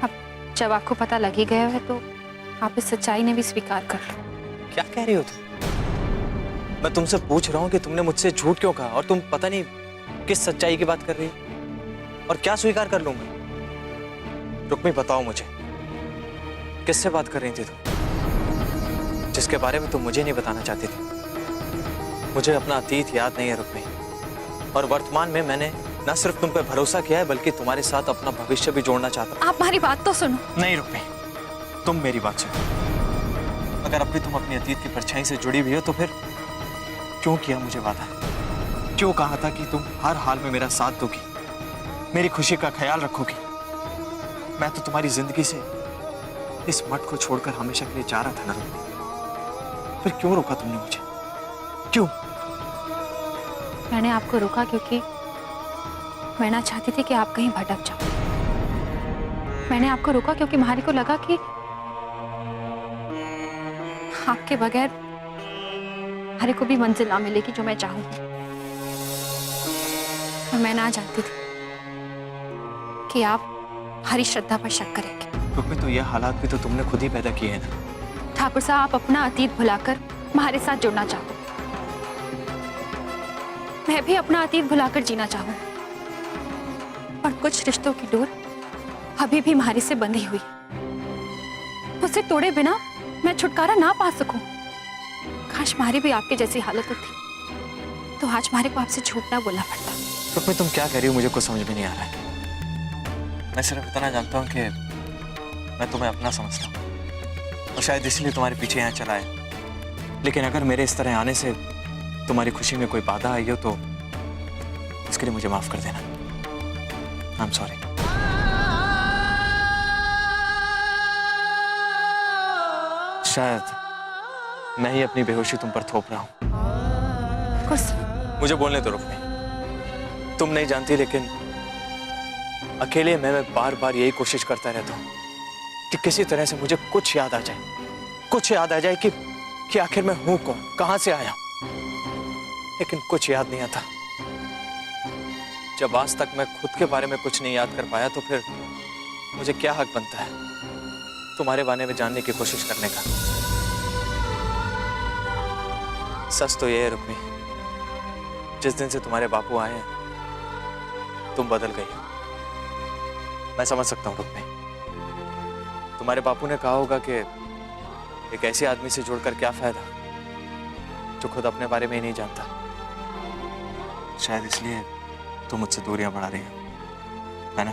अब जब आपको पता लग ही गया है तो आप इस सच्चाई ने भी स्वीकार कर लो। क्या कह रही हो तुम? मैं तुमसे पूछ रहा हूँ कि तुमने मुझसे झूठ क्यों कहा, और तुम पता नहीं किस सच्चाई की बात कर रही हो। और क्या स्वीकार कर लूंगा? रुक्मी, बताओ मुझे, किससे बात कर रही थी तुम, जिसके बारे में तुम मुझे नहीं बताना चाहती थी? मुझे अपना अतीत याद नहीं है रुक्मी, और वर्तमान में मैंने न सिर्फ तुम पे भरोसा किया है बल्कि तुम्हारे साथ अपना भविष्य भी जोड़ना चाहता हूँ। आप हमारी बात तो सुनो। नहीं रुक्मी, तुम मेरी बात सुनो। अगर अब भी तुम अपनी अतीत की परछाई से जुड़ी हुई हो तो फिर क्यों किया मुझे वादा? क्यों कहा था कि तुम हर हाल में मेरा साथ दोगी, मेरी खुशी का ख्याल रखोगी? मैं तो तुम्हारी जिंदगी से इस मठ को छोड़कर हमेशा के लिए जा रहा था ना रुक्मी। फिर क्यों रोका तुमने मुझे? क्यों? मैंने आपको रोका क्योंकि मैं ना चाहती थी कि आप कहीं भटक जाओ। मैंने आपको रोका क्योंकि मारी को लगा कि आपके बगैर हरे को भी मंजिल ना मिलेगी जो मैं चाहूंगी। और मैं ना जानती थी कि आप हरी श्रद्धा पर शक करेंगे। रुक्मी, तो ये हालात भी तो तुमने खुद ही पैदा किए हैं ना। ठाकुर साहब, आप अपना अतीत भुलाकर हमारे साथ जुड़ना चाहो, मैं भी अपना अतीत भुलाकर जीना चाहूं। और कुछ रिश्तों की डोर अभी भी हमारे से बंधी हुई, उसे तोड़े बिना मैं छुटकारा ना पा सकूं। काश मारी भी आपके जैसी हालत होती तो आज मारे को आपसे झूठ ना बोलना पड़ता। रुक्मी, तुम क्या कह रही हो मुझे कुछ समझ में नहीं आ रहा है। मैं सिर्फ इतना जानता हूँ कि मैं तुम्हें अपना समझता हूँ और शायद इसलिए तुम्हारे पीछे यहाँ चला है। लेकिन अगर मेरे इस तरह आने से तुम्हारी खुशी में कोई बाधा आई हो तो इसके लिए मुझे माफ कर देना। I am sorry. शायद मैं ही अपनी बेहोशी तुम पर थोप रहा हूं। मुझे बोलने दो रुक्मी। तुम नहीं जानती लेकिन अकेले मैं बार बार यही कोशिश करता रहता हूं कि किसी तरह से मुझे कुछ याद आ जाए, कुछ याद आ जाए कि आखिर मैं हूं कौन, कहां से आया हूं। लेकिन कुछ याद नहीं आता। जब आज तक मैं खुद के बारे में कुछ नहीं याद कर पाया तो फिर मुझे क्या हक बनता है तुम्हारे बारे में जानने की कोशिश करने का। सच तो ये है रुक्मी, जिस दिन से तुम्हारे बापू आए हैं तुम बदल गई हो। मैं समझ सकता हूं रुक्मी, तुम्हारे बापू ने कहा होगा कि एक ऐसे आदमी से जुड़कर क्या फायदा जो खुद अपने बारे में ही नहीं जानता। शायद इसलिए तुम मुझसे दूरियां बढ़ा रही हो, है ना?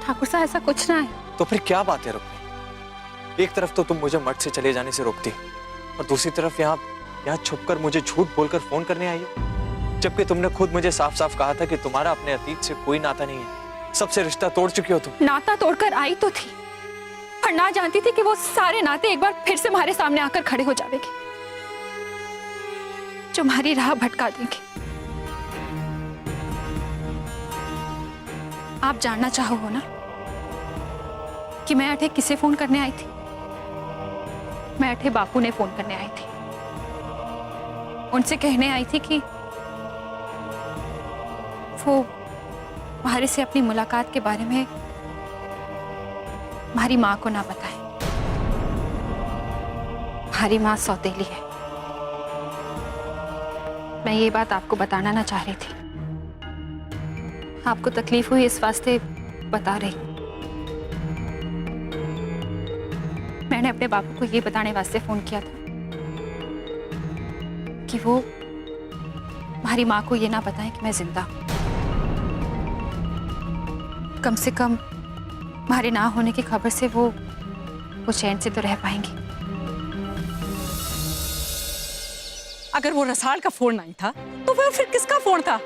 ठाकुर साहब, ऐसा कुछ ना है। तो फिर क्या बात है रुक्मी? एक तरफ तो तुम मुझे मठ से चले जाने से रोकती और दूसरी तरफ यहाँ छुपकर मुझे झूठ बोलकर फोन करने आई हो, जबकि तुमने खुद मुझे साफ साफ कहा था कि तुम्हारा अपने अतीत से कोई नाता नहीं है, सबसे रिश्ता तोड़ चुकी हो तुम। नाता तोड़कर आई तो थी, पर ना जानती थी कि वो सारे नाते एक बार फिर से हमारे सामने आकर खड़े हो जाएंगे, जो हमारी राह भटका देंगे। आप जानना चाहो हो ना कि मैं अठे किसे फोन करने आई थी? मैं अठे बापू ने फोन करने आई थी। उनसे कहने आई थी कि वो हमारे से अपनी मुलाकात के बारे में हमारी माँ को ना बताएं। हमारी माँ सौतेली है। मैं ये बात आपको बताना ना चाह रही थी, आपको तकलीफ हुई इस वास्ते बता रही। मैंने अपने बापू को ये बताने वास्ते फोन किया था कि वो हमारी माँ को ये ना बताएं कि मैं जिंदा हूं। कम से कम हमारे ना होने की खबर से वो चैन से तो रह पाएंगी। अगर वो रसाल का फोन नहीं था तो वो फिर किसका फोन था?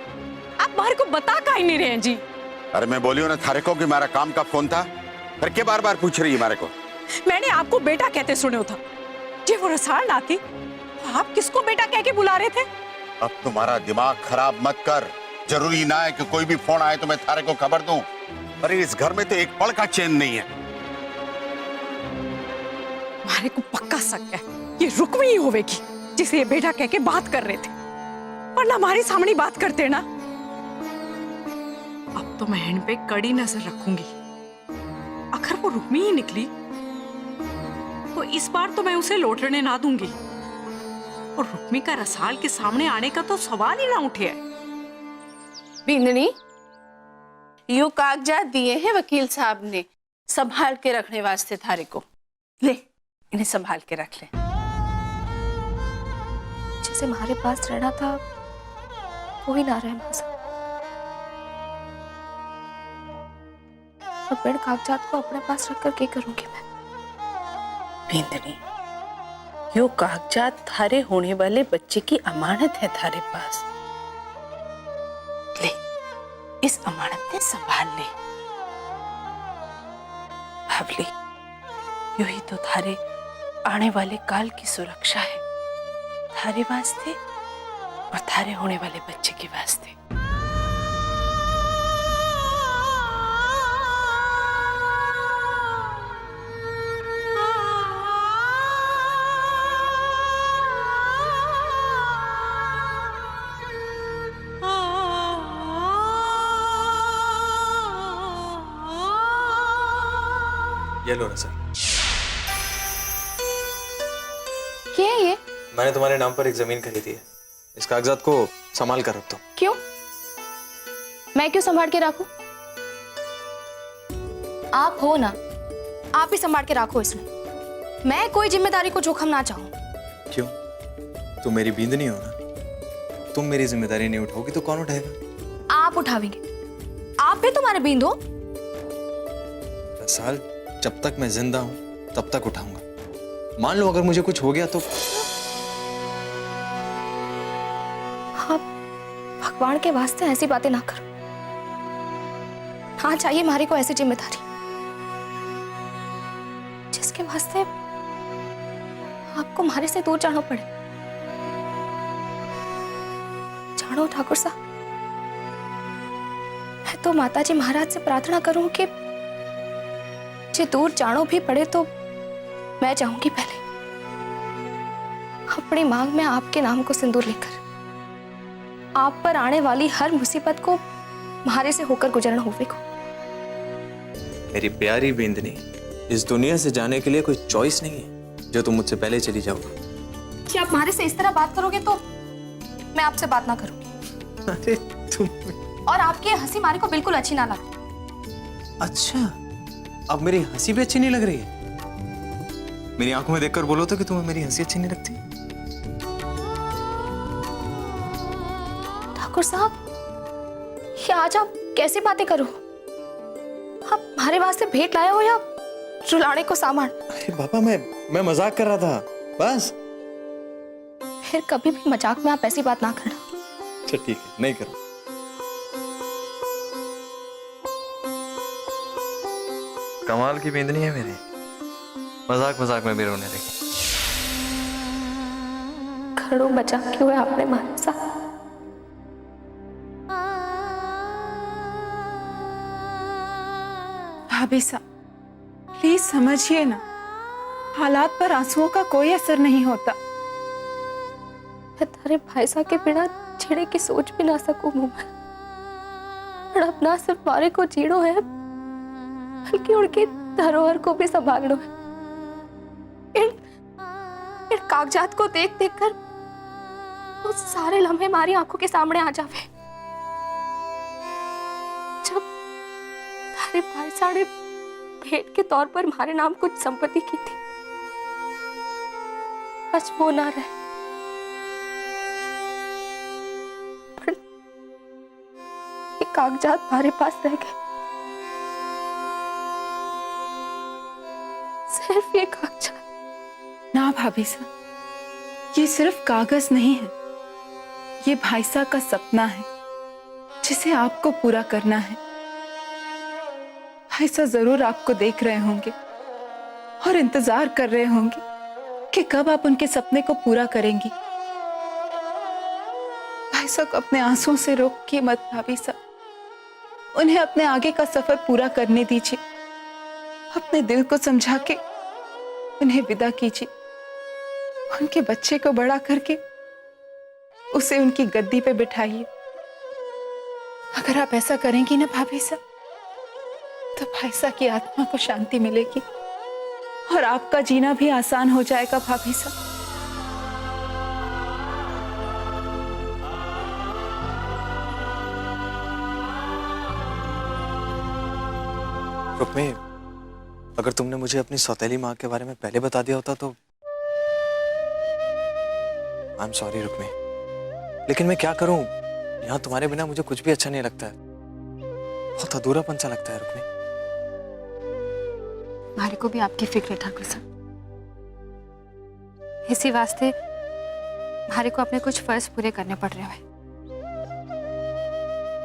आप मारे को बता काहे नहीं रहे हैं जी? अरे मैं बोली हूं ना थारे को कि मेरा काम का फोन था, फिर क्या बार बार पूछ रही है मारे को? मैंने आपको बेटा कहते सुने था। जी वो रसाल ना थी, आप किसको बेटा कह के बुला रहे थे? अब तुम्हारा दिमाग खराब मत कर। जरूरी ना है कि कोई भी फोन आए तो मैं थारे को खबर दूं। अरे इस घर में तो एक पल का चैन नहीं है। मारे को पक्का शक है ये रुक्मी ही होवेगी जिसे ये बेटा कह के बात कर रहे थे, वरना हमारे सामने बात करते ना। अब तो मैं इन पे कड़ी नजर रखूंगी। अगर वो रुक्मी ही निकली तो इस बार तो मैं उसे लौटने ना दूंगी, और रुक्मी का रसाल के सामने आने का तो सवाल ही ना उठे। बिंदनी, यो कागजात दिए हैं वकील साहब ने संभाल के रखने वास्ते थारे को। ले, इन्हें संभाल के रख ले। जिसे हमारे पास रहना था वो ही ना रहे मासा। अब बिन कागजात को अपने पास रखकर क्या करूंगी मैं? बिंदनी, यो कागजात थारे होने वाले बच्चे की अमानत है थारे पास। ले, इस अमानत ने संभाल ले। भावली, यू ही तो थारे आने वाले काल की सुरक्षा है, थारे वास्ते और थारे होने वाले बच्चे के वास्ते। ये लो रसल। क्या है ये? मैंने तुम्हारे नाम पर एक जमीन खरीदी है। इस कागजात को संभाल कर रख दो। क्यों? मैं क्यों संभाल के रखूं? आप हो ना, आप ही संभाल के रखो इसमें। मैं कोई जिम्मेदारी को जोखम ना चाहूं। क्यों? तुम मेरी बींदनी हो ना। तुम मेरी जिम्मेदारी नहीं उठाओगी तो कौन उठाएगा? आप उठावेंगे। आप भी तुम्हारे बींद हो। रसाल, जब तक मैं जिंदा हूं तब तक उठाऊंगा। मान लो अगर मुझे कुछ हो गया तो? आप भगवान के वास्ते ऐसी बातें ना करो। हाँ, चाहिए हमारे को ऐसी जिम्मेदारी जिसके वास्ते आपको हमारे से दूर जाना पड़े। जानो ठाकुर साहब, मैं तो माताजी महाराज से प्रार्थना करूं कि जे दूर जानो भी पड़े तो मैं जाऊंगी पहले, अपनी मांग में आपके नाम को सिंदूर लेकर। आप पर आने वाली हर मुसीबत को मारे से होकर गुजरना होगा। मेरी प्यारी बेंदनी, इस दुनिया से जाने के लिए कोई चॉइस नहीं है जो तुम मुझसे पहले चली जाओगी। कि आप मारे से इस तरह बात करोगे तो मैं आपसे बात ना करूंगी। अरे तुम, और आपकी हंसी मारे को बिल्कुल अच्छी ना लगे। अच्छा, अब मेरी हंसी भी अच्छी नहीं लग रही है? मेरी आंखों में देखकर बोलो तो कि तुम्हें मेरी हंसी अच्छी नहीं लगती? ठाकुर साहब, ये आज आप कैसी बातें करो? आप हमारे वास्ते भेंट लाए हो या रुलाने को सामान? अरे बाबा, मैं मजाक कर रहा था बस। फिर कभी भी मजाक में आप ऐसी बात ना करना। अच्छा ठीक है, नहीं करो। कमाल की बेंदनी है मेरी, मजाक मजाक में भी रोने लगी। खड़ो बचा क्यों है आपने हमारे साथ? भाभी साहब, प्लीज समझिए ना, हालात पर आंसुओं का कोई असर नहीं होता। मैं तारे भाई साहब के बिना छेड़े की सोच भी ना सकूं मुंह में। और अपना सिर्फ मारे को जीड़ो है, बल्कि उनकी धरोहर को भी संभालना है। इन कागजात को देख देख कर वो सारे लम्हे हमारी आंखों के सामने आ जावे। जब तारे भाई साहब ने भेंट के तौर पर हमारे नाम कुछ संपत्ति की थी, आज वो ना रहे। ये कागजात हमारे पास रह गए। सिर्फ ये कागजात। ना भाभी साहब, ये सिर्फ कागज नहीं है, ये भाई साहब का सपना है जिसे आपको पूरा करना है। भाई साहब जरूर आपको देख रहे होंगे और इंतजार कर रहे होंगे कि कब आप उनके सपने को पूरा करेंगी। फायसा को अपने आंसुओं से रोकिए मत भाभी साहब। उन्हें अपने आगे का सफर पूरा करने दीजिए। अपने दिल को समझा के उन्हें विदा कीजिए। उनके बच्चे को बड़ा करके उसे उनकी गद्दी पे बिठाइए। अगर आप ऐसा करेंगी ना भाभी साहब, तो फायसा की आत्मा को शांति मिलेगी और आपका जीना भी आसान हो जाएगा भाभी साहब। रुक्मी, अगर तुमने मुझे अपनी सौतेली माँ के बारे में पहले बता दिया होता तो आई एम सॉरी रुक्मी, लेकिन मैं क्या करूं, यहाँ तुम्हारे बिना मुझे कुछ भी अच्छा नहीं लगता है। बहुत अधूरापन सा लगता है रुक्मी। हमारे को भी आपकी फिक्र है ठाकुर साहब। इसी वास्ते हमारे को अपने कुछ फर्ज पूरे करने पड़ रहे हैं।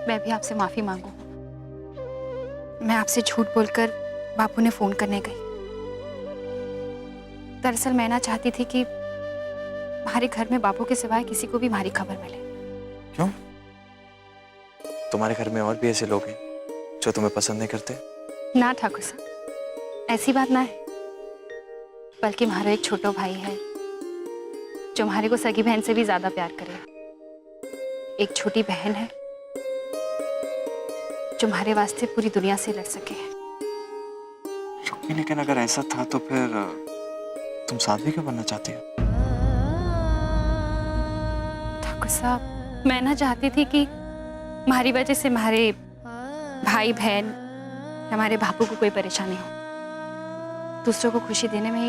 मैं भी आपसे माफी मांगू। मैं आपसे झूठ बोलकर बापू ने फोन करने गई। दरअसल मैं ना चाहती थी कि हमारे घर में बापू के सिवाय किसी को भी हमारी खबर मिले। क्यों? तुम्हारे घर में और भी ऐसे लोग हैं जो तुम्हें पसंद नहीं करते? ना ठाकुर साहब, ऐसी बात ना है। बल्कि हमारा एक छोटा भाई है जो हमारे को सगी बहन से भी ज्यादा प्यार करे। एक छोटी बहन है जो हमारे वास्ते पूरी दुनिया से लड़ सके। रुक्मी, लेकिन अगर ऐसा था तो फिर तुम साथ भी क्यों बनना चाहती हो? ठाकुर साहब, मैं ना चाहती थी कि हमारी वजह से हमारे भाई बहन, हमारे बापू को कोई परेशानी हो। दूसरों को खुशी देने में ही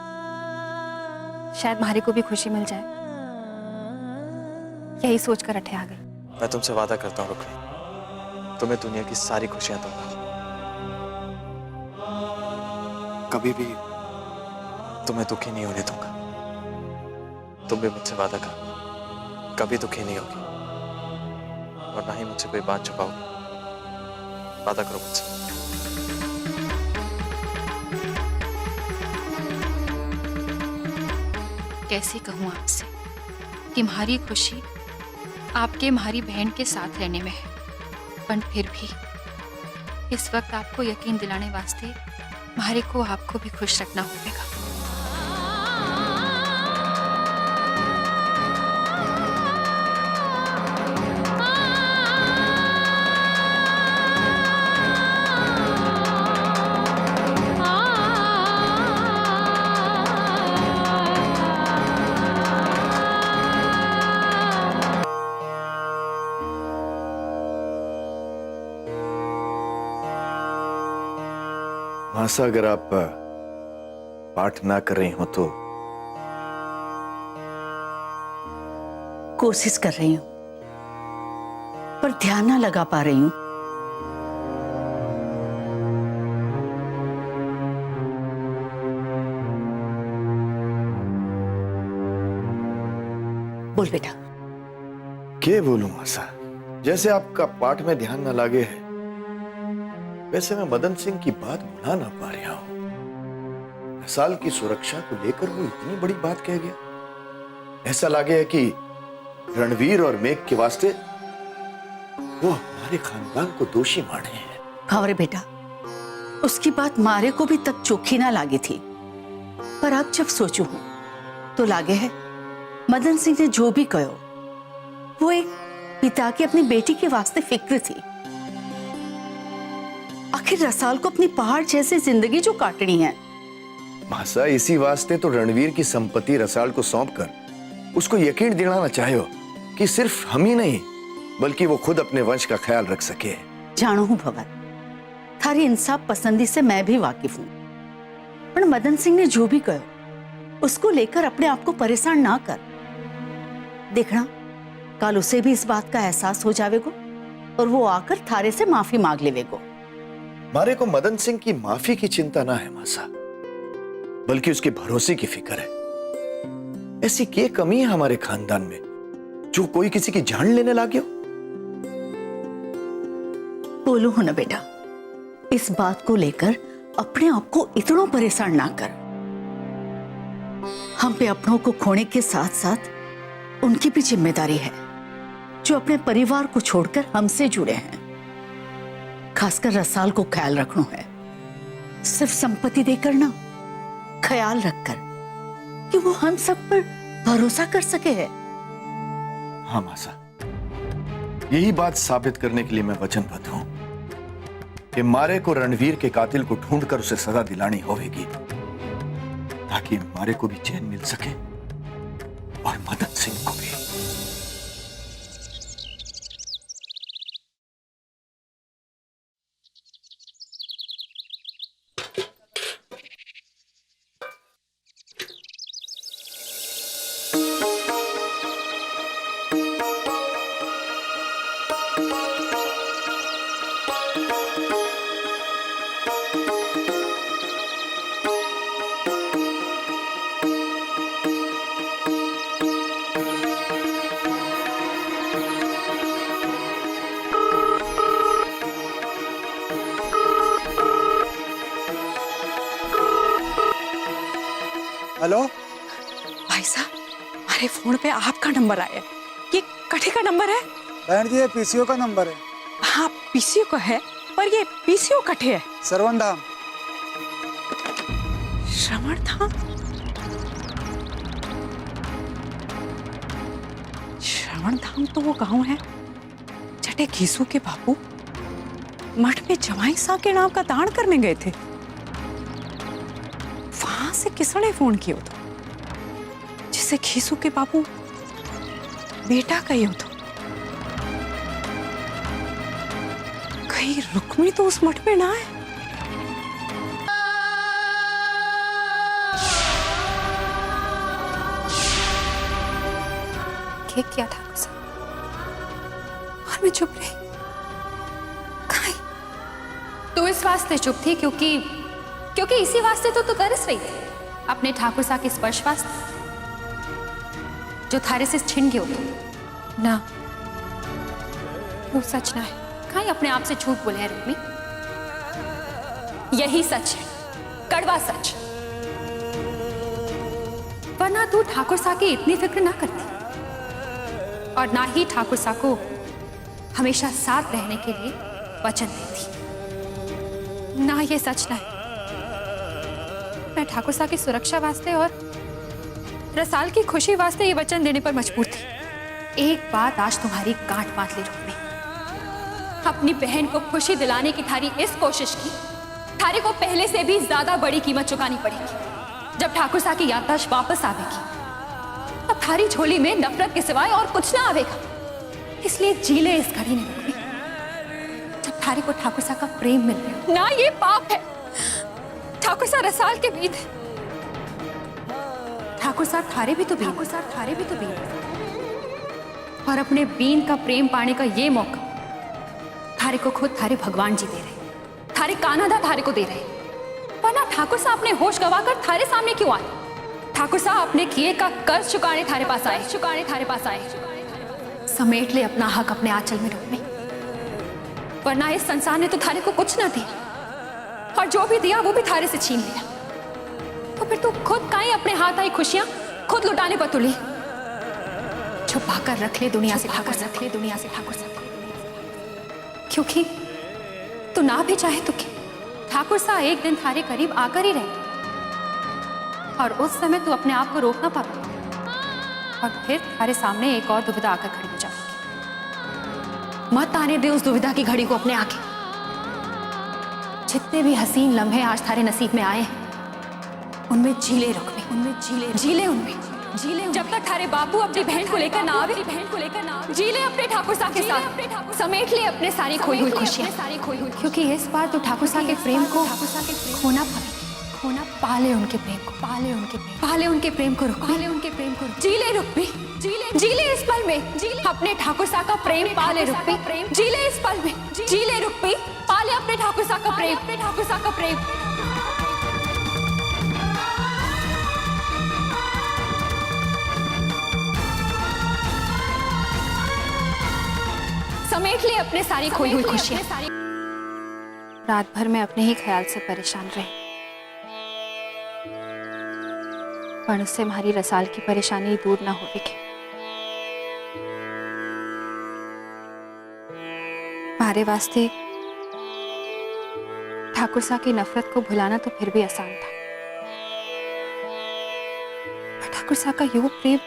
शायद हमारे को भी खुशी मिल जाए। यही सोचकर अठे आ गई। मैं तुमसे वादा करता हूँ रुक्मी, तुम्हें दुनिया की सारी खुशियां दूंगा। कभी भी तुम्हें दुखी नहीं होने दूंगा। तुम भी मुझसे वादा करो, कभी दुखी नहीं होगी और ना ही मुझसे कोई बात छुपाओगी। वादा करो मुझसे। कैसे कहूँ आपसे कि हमारी खुशी आपके हमारी बहन के साथ रहने में है, पर फिर भी इस वक्त आपको यकीन दिलाने वास्ते हमारे को आपको भी खुश रखना होगा। मासा, अगर आप पाठ ना कर रही हो तो कोशिश कर रही हूं, पर ध्यान ना लगा पा रही हूं। बोल बेटा। क्या बोलूं मासा, जैसे आपका पाठ में ध्यान ना लागे है, वैसे मैं मदन सिंह की बात भुला ना पा रहा हूं। रसाल की सुरक्षा को लेकर वो इतनी बड़ी बात कह गया। ऐसा लगे है कि रणवीर और मेघ के वास्ते वो हमारे खानदान को दोषी माने हैं। हाँ रे बेटा, उसकी बात मारे को भी तब चोखी ना लागी थी, पर अब जब सोचू हूं तो लागे है मदन सिंह ने जो भी कहो वो एक पिता की अपनी बेटी के वास्ते फिक्र थी। आखिर रसाल को अपनी पहाड़ जैसी जिंदगी जो काटनी है। मासा, इसी वास्ते तो रणवीर की संपत्ति रसाल को सौंपकर उसको यकीन दिलाना चाहे हो कि सिर्फ हम ही नहीं बल्कि वो खुद अपने वंश का ख्याल रख सके। जानू हूं भवन, थारी इंसाफ पसंदी से मैं भी वाकिफ हूं, पर मदन सिंह ने जो भी कहो उसको लेकर अपने आप को परेशान ना कर। देखना, कल उसे भी इस बात का एहसास हो जावेगो और वो आकर थारे से माफी मांग लेवेगो। मारे को मदन सिंह की माफी की चिंता ना है मासा, बल्कि उसके भरोसे की फिक्र है। ऐसी क्या कमी है हमारे खानदान में जो कोई किसी की जान लेने लगे हो? बोलो हो ना बेटा, इस बात को लेकर अपने आप को इतना परेशान ना कर। हम पे अपनों को खोने के साथ साथ उनकी भी जिम्मेदारी है। जो अपने परिवार को छोड़कर हमसे जुड़े हैं। खासकर रसाल को ख्याल रखना है, सिर्फ संपत्ति देकर ना, ख्याल रखकर कि वो हम सब पर भरोसा कर सके है। हाँ मासा, यही बात साबित करने के लिए मैं वचनबद्ध हूं कि मारे को रणवीर के कातिल को ढूंढकर उसे सजा दिलानी होगी, ताकि मारे को भी चैन मिल सके और मदन सिंह को भी। हेलो भाई साहब, हमारे फोन पे आपका नंबर आया है। ये कठे का नंबर है? बहन जी, ये पीसीओ का नंबर है। हाँ, पीसीओ का है, पर ये पीसीओ कठे है। श्रवण धाम। श्रवण धाम? श्रवण धाम तो वो गांव है जटे घीसू के बापू मठ में जवाई सा के नाम का दान करने गए थे। वहां से किसने फोन किया था जिसे घीसू के बापू बेटा कही हो? कहीं रुक्मिणी तो उस मठ में ना है? किया ठाकुर साहब और मैं चुप रही। कहीं तू इस वास्ते चुप थी क्योंकि इसी वास्ते तो तू तरस रही थी अपने ठाकुर साहब के स्पर्श वास्ते जो थारे से छिन गए हो ना। वो सच ना है, कहीं अपने आप से झूठ बोले है रुक्मी। यही सच है, कड़वा सच। वरना तू ठाकुर साहब की इतनी फिक्र ना करती और ना ही ठाकुर साहब को हमेशा साथ रहने के लिए वचन देती। ना ये सच ना है, मैं ठाकुर साहब की सुरक्षा वास्ते और रसाल की खुशी वास्ते ये वचन देने पर मजबूर थी। एक बात आज तुम्हारी गांठ बांध ली रुक्मी। अपनी बहन को खुशी दिलाने की थारी इस कोशिश की थारे को पहले से भी ज्यादा बड़ी कीमत चुकानी पड़ेगी। जब ठाकुर साहब की याददाश्त वापस आवेगी अब थारी झोली में नफरत के सिवाय और कुछ ना आवेगा। इसलिए जी ले इस घड़ी में रुक्मी, जब थारे को ठाकुर साहब का प्रेम मिल गया। ना ये पाप है, ठाकुर साहब रसाल के बीत है। ठाकुर साहब थारे भी तो बीन, ठाकुर साहब थारे भी तो बीन। और अपने बीन का प्रेम पाने का ये मौका थारे को खुद थारे भगवान जी दे रहे, थारे कानादा थारे को दे रहे। वरना ठाकुर साहब अपने होश गवाकर थारे सामने क्यों आए? ठाकुर साहब अपने किए का कर्ज चुकाने थारे पास आए, चुकाने थारे पास आए। समेट ले अपना हक अपने आंचल में रुक्मी, वरना इस संसार ने तो थारे को कुछ ना दिया और जो भी दिया वो भी थारे से छीन लिया। तो फिर तू खुद काहे अपने हाथ आई खुशियां खुद लुटाने पर तुली? छुपा कर रख ले दुनिया से ठाकुर साहब, रख ले दुनिया से ठाकुर साहब, क्योंकि तू ना भी चाहे तो क्या, ठाकुर साहब एक दिन थारे करीब आकर ही रहे और उस समय तू अपने आप को रोक ना पाता और फिर थारे सामने एक और दुविधा आकर खड़ी हो जाएगी। मत आने दे उस दुविधा की घड़ी को अपने आगे। जितने भी हसीन लम्हे आज थारे नसीब में आए हैं उनमें जीले रुक्मी, उनमें जीले उनमें जीले। जब तक थारे बापू अपनी बहन को लेकर ना आवे, जीले अपने ठाकुर साहब के साथ, समेट ले अपने सारी खोई हुई खुशियां, क्योंकि इस बार तो ठाकुर साहब के प्रेम को खोना खोना पाले उनके प्रेम को, पाले उनके प्रेम, पाले उनके प्रेम को, पाले उनके प्रेम को। जीले रुक्मी, जीले इस पल में, जीले अपने ठाकुर साहब का प्रेम, पाले रुक्मी, जीले इस पल में, जीले रुक्मी, पाले अपने ठाकुर साहब का प्रेम, अपने ठाकुर साहब का प्रेम। समेट ले अपने सारी खोई हुई खुशियां। रात भर मैं अपने ही ख्याल से परेशान रही, पर उससे हमारी रसाल की परेशानी दूर ना होगी। हमारे वास्ते ठाकुर साहब की नफरत को भुलाना तो फिर भी आसान था, पर ठाकुर साहब का यो प्रेम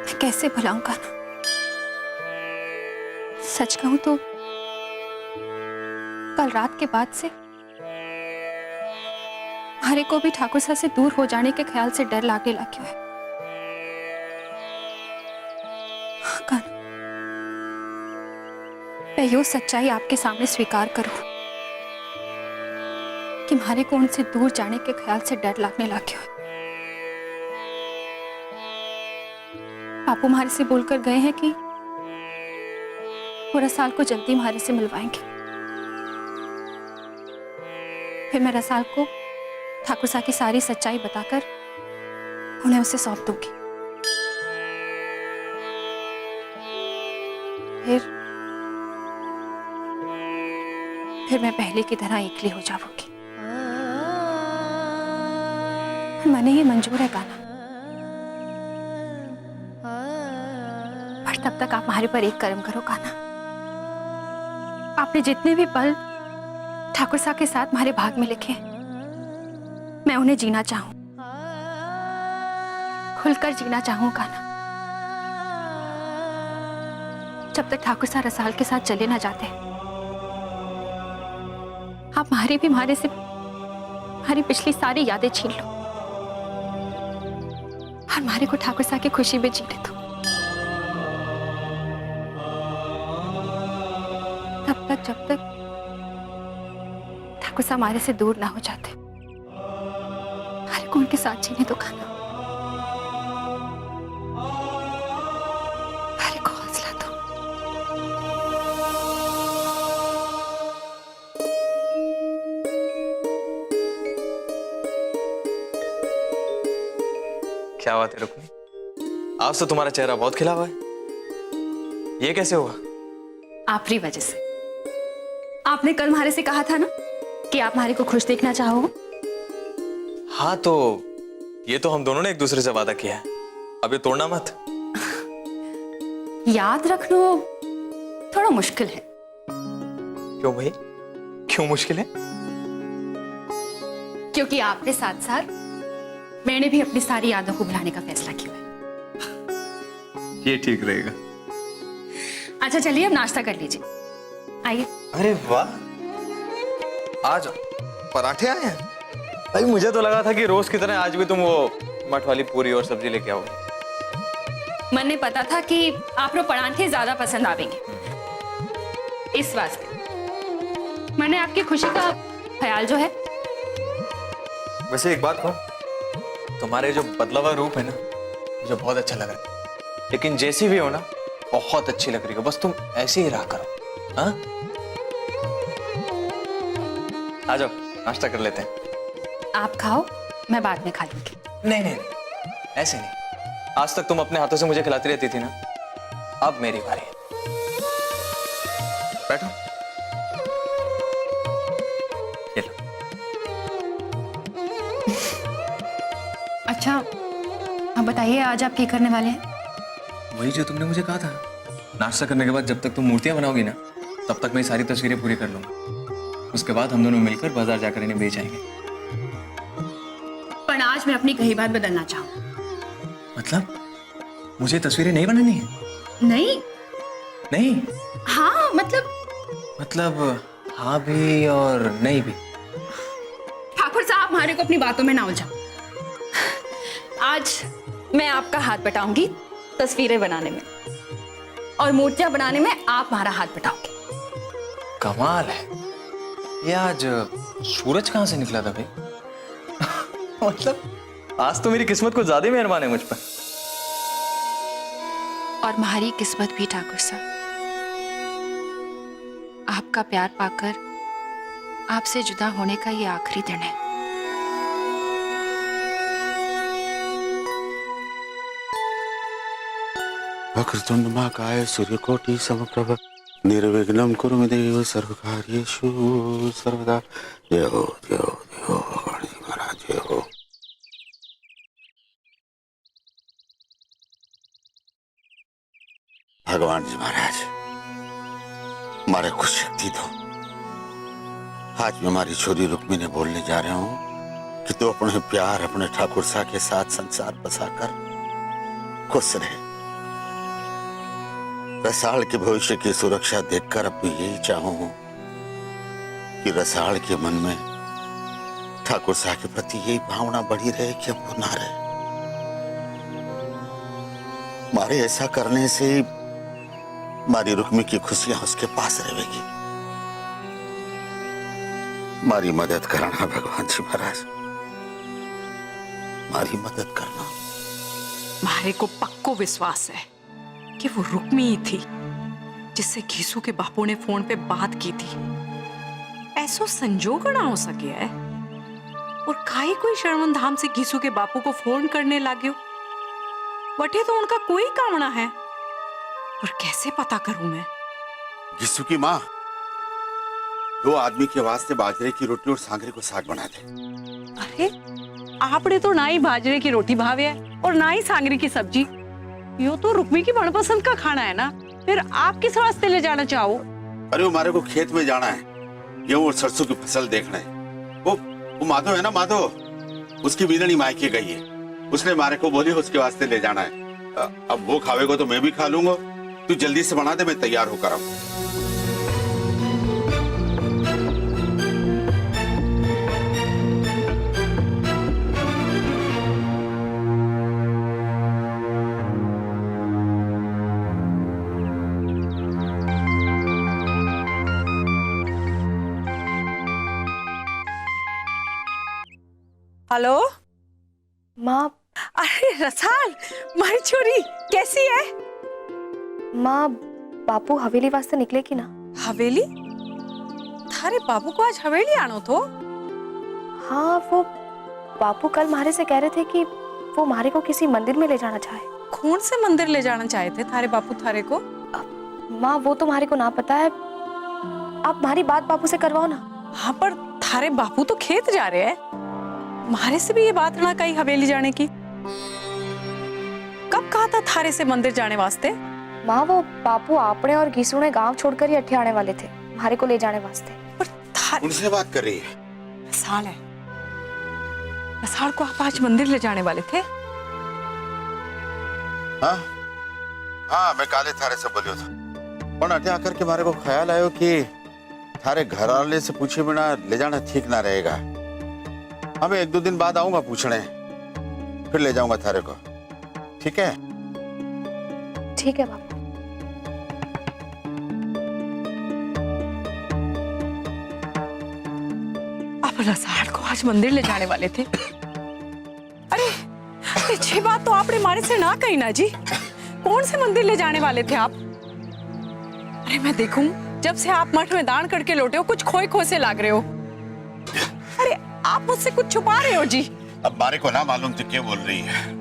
मैं कैसे भुलाऊंगा ना। सच कहूं तो कल रात के बाद से हमारे को भी ठाकुर साहब से दूर हो जाने के ख्याल से डर लागने लगा है। हाँ कान्हा, मैं यो सच्चाई आपके सामने स्वीकार करूं कि हमारे को उनसे दूर जाने के ख्याल से डर लगने लगा है। पापू हमारे से बोलकर गए हैं कि वो रसाल को जल्दी हमारे से मिलवाएंगे। फिर मैं रसाल को ठाकुर साहब की सारी सच्चाई बताकर उन्हें उसे सौंप दूंगी। फिर मैं पहले की तरह एकली हो जाऊंगी। मने ये मंजूर है कान्हा, पर तब तक आप हमारे पर एक कर्म करो कान्हा। आपने जितने भी पल ठाकुर साहब के साथ हमारे भाग में लिखे, मैं उन्हें जीना चाहूं, खुलकर जीना चाहूं कान्हा। जब तक ठाकुर साहब रसाल के साथ चले ना जाते, आप हमारे भी हमारे से हमारी पिछली सारी यादें छीन लो और हमारे को ठाकुर साहब की खुशी में जीने दो। तब तक जब तक ठाकुर साहब हमारे से दूर ना हो जाते, हमारे को उनके साथ जीने दो कान्हा। हमारे को हौसला दो। क्या बात है रुक्मी, आज तो तुम्हारा चेहरा बहुत खिला हुआ है, ये कैसे हुआ? आपकी वजह से। आपने कल हमारे से कहा था ना कि आप हमारे को खुश देखना चाहो। हाँ तो ये तो हम दोनों ने एक दूसरे से वादा किया है, अब ये तोड़ना मत। याद रखना थोड़ा मुश्किल है। क्यों भाई, क्यों मुश्किल है? क्योंकि आपके साथ साथ मैंने भी अपनी सारी यादों को भुलाने का फैसला किया है। ये ठीक रहेगा। अच्छा चलिए अब नाश्ता कर लीजिए, आइए। अरे वाह, आज पराठे आए हैं। भाई मुझे तो लगा था कि रोज की तरह आज भी तुम वो मठ वाली पूरी और सब्जी लेके आओगे। मन ने पता था कि आपको पराठे ज्यादा पसंद आवेंगे, इस वास्ते मैंने आपकी खुशी का ख्याल जो है। वैसे एक बात कहूं, तुम्हारे जो बदला हुआ रूप है ना, मुझे बहुत अच्छा लग रहा है। लेकिन जैसी भी हो ना, बहुत अच्छी लग रही हो। बस तुम ऐसे ही रहा करो। हाँ, आ जाओ नाश्ता कर लेते हैं। आप खाओ, मैं बाद में खा लूंगी। नहीं नहीं नहीं, ऐसे नहीं। आज तक तुम अपने हाथों से मुझे खिलाती रहती थी ना, अब मेरी बारी है। बैठो। ये लो। अच्छा अब बताइए, आज आप क्या करने वाले हैं? वही जो तुमने मुझे कहा था, नाश्ता करने के बाद जब तक तुम मूर्तियां बनाओगी ना, तब तक मैं सारी तस्वीरें पूरी कर लूंगा। उसके बाद हम दोनों मिलकर बाजार जाकर इन्हें बेच आएंगे। पर आज मैं अपनी कही बात बदलना चाहूँ। मतलब मुझे तस्वीरें नहीं बनानी है? नहीं नहीं, हाँ मतलब हाँ भी और नहीं भी। ठाकुर साहब हमारे को अपनी बातों में ना उलझाओ। आज मैं आपका हाथ बटाऊंगी तस्वीरें बनाने में, और मूर्तियां बनाने में आप हमारा हाथ बटाओगे। कमाल है। ये आज सूरज कहां से निकला था भाई? मतलब आज तो मेरी किस्मत को ज्यादा मेहरबान है मुझ पर। और हमारी किस्मत भी ठाकुर साहब, आपका प्यार पाकर आपसे जुदा होने का ये आखिरी दिन है। वक्रतुंड महाकाय सूर्यकोटि समप्रभ निर्विघ्नं कुरु मे देव सर्वकार्येषु सर्वदा। जय हो जय हो जय हो भगवान जी महाराज, जय हो। भगवान जी महाराज मारे कुछ शक्ति दो। आज मैं हमारी छोरी रुक्मी ने बोलने जा रहा हूं कि तू अपने प्यार अपने ठाकुर साहब के साथ संसार बसाकर खुश रहे। रसाल के भविष्य की सुरक्षा देखकर अब मैं यही चाहूं कि रसाल के मन में ठाकुर साहब के प्रति यही भावना बढ़ी रहे कि अब वो ना रहे। मारे ऐसा करने से मारी रुक्मी की खुशियां उसके पास रहेगी। मारी मदद करना भगवान जी महाराज, मारी मदद करना। मारे को पक्को विश्वास है कि वो रुक्मी ही थी जिससे घीसू के बापू ने फोन पे बात की थी। ऐसा संजोग ना हो सके है और काहे कोई शर्मन धाम से घीसू के बापू को फोन करने लागे हो। वटे तो उनका कोई काम ना है, और कैसे पता करूं मैं? घिसू की माँ, 2 आदमी के वास्ते बाजरे की रोटी और सांगरे को साग बना दे। अरे आपने तो ना ही बाजरे की रोटी भावे है और ना ही सांगरी की सब्जी। यो तो रुक्मी की मनपसंद का खाना है ना, फिर आप किस वास्ते ले जाना चाहो? अरे वो हमारे को खेत में जाना है, गेहूं और सरसों की फसल देखना है। वो माधव है ना, माधव, उसकी बीननी मायके गई है। उसने हमारे को बोली उसके वास्ते ले जाना है। अब वो खावेगा तो मैं भी खा लूंगा। तू जल्दी से बना दे, मैं तैयार होकर आऊं। हेलो माँ। अरे रसाल, मारी छोरी कैसी है? माँ, बापू हवेली वास्ते निकले की ना? हवेली? थारे बाबू को आज हवेली आनो तो? हाँ, वो बापू कल मारे से कह रहे थे कि वो मारे को किसी मंदिर में ले जाना चाहे। कौन से मंदिर ले जाना चाहे थे थारे बापू थारे को? माँ, वो तो मारे को ना पता है। आप हमारी बात बापू से करवाओ ना। हाँ, पर थारे बापू तो खेत जा रहे हैं। मारे से भी ये बात ना कही हवेली जाने की। कब कहा था थारे से मंदिर जाने वास्ते? माँ, वो बापू आपने और घीसू ने गांव छोड़कर ही अठे आने वाले थे मारे को ले जाने वास्ते। पर उनसे बात कर रही है? रसाल है। रसाल को आप आज मंदिर ले जाने वाले थे? हाँ हाँ, मैं काले थारे से बोलियो था, और अटे आकर के मारे को ख्याल आयो कि थारे घर वाले से पूछे बिना ले जाना ठीक ना रहेगा। हाँ, मैं 1-2 दिन बाद आऊंगा पूछने, फिर ले जाऊंगा थारे को। ठीक है? ठीक है बापू। आप रसाल को आज मंदिर ले जाने वाले थे? अरे ये बात तो आपने मारे से ना कही ना जी। कौन से मंदिर ले जाने वाले थे आप? अरे मैं देखूं, जब से आप मठ में दान करके लौटे हो कुछ खोए खो से लाग रहे हो। अरे आप मुझसे कुछ छुपा रहे हो जी। अब मारे को ना मालूम तो क्या बोल रही है।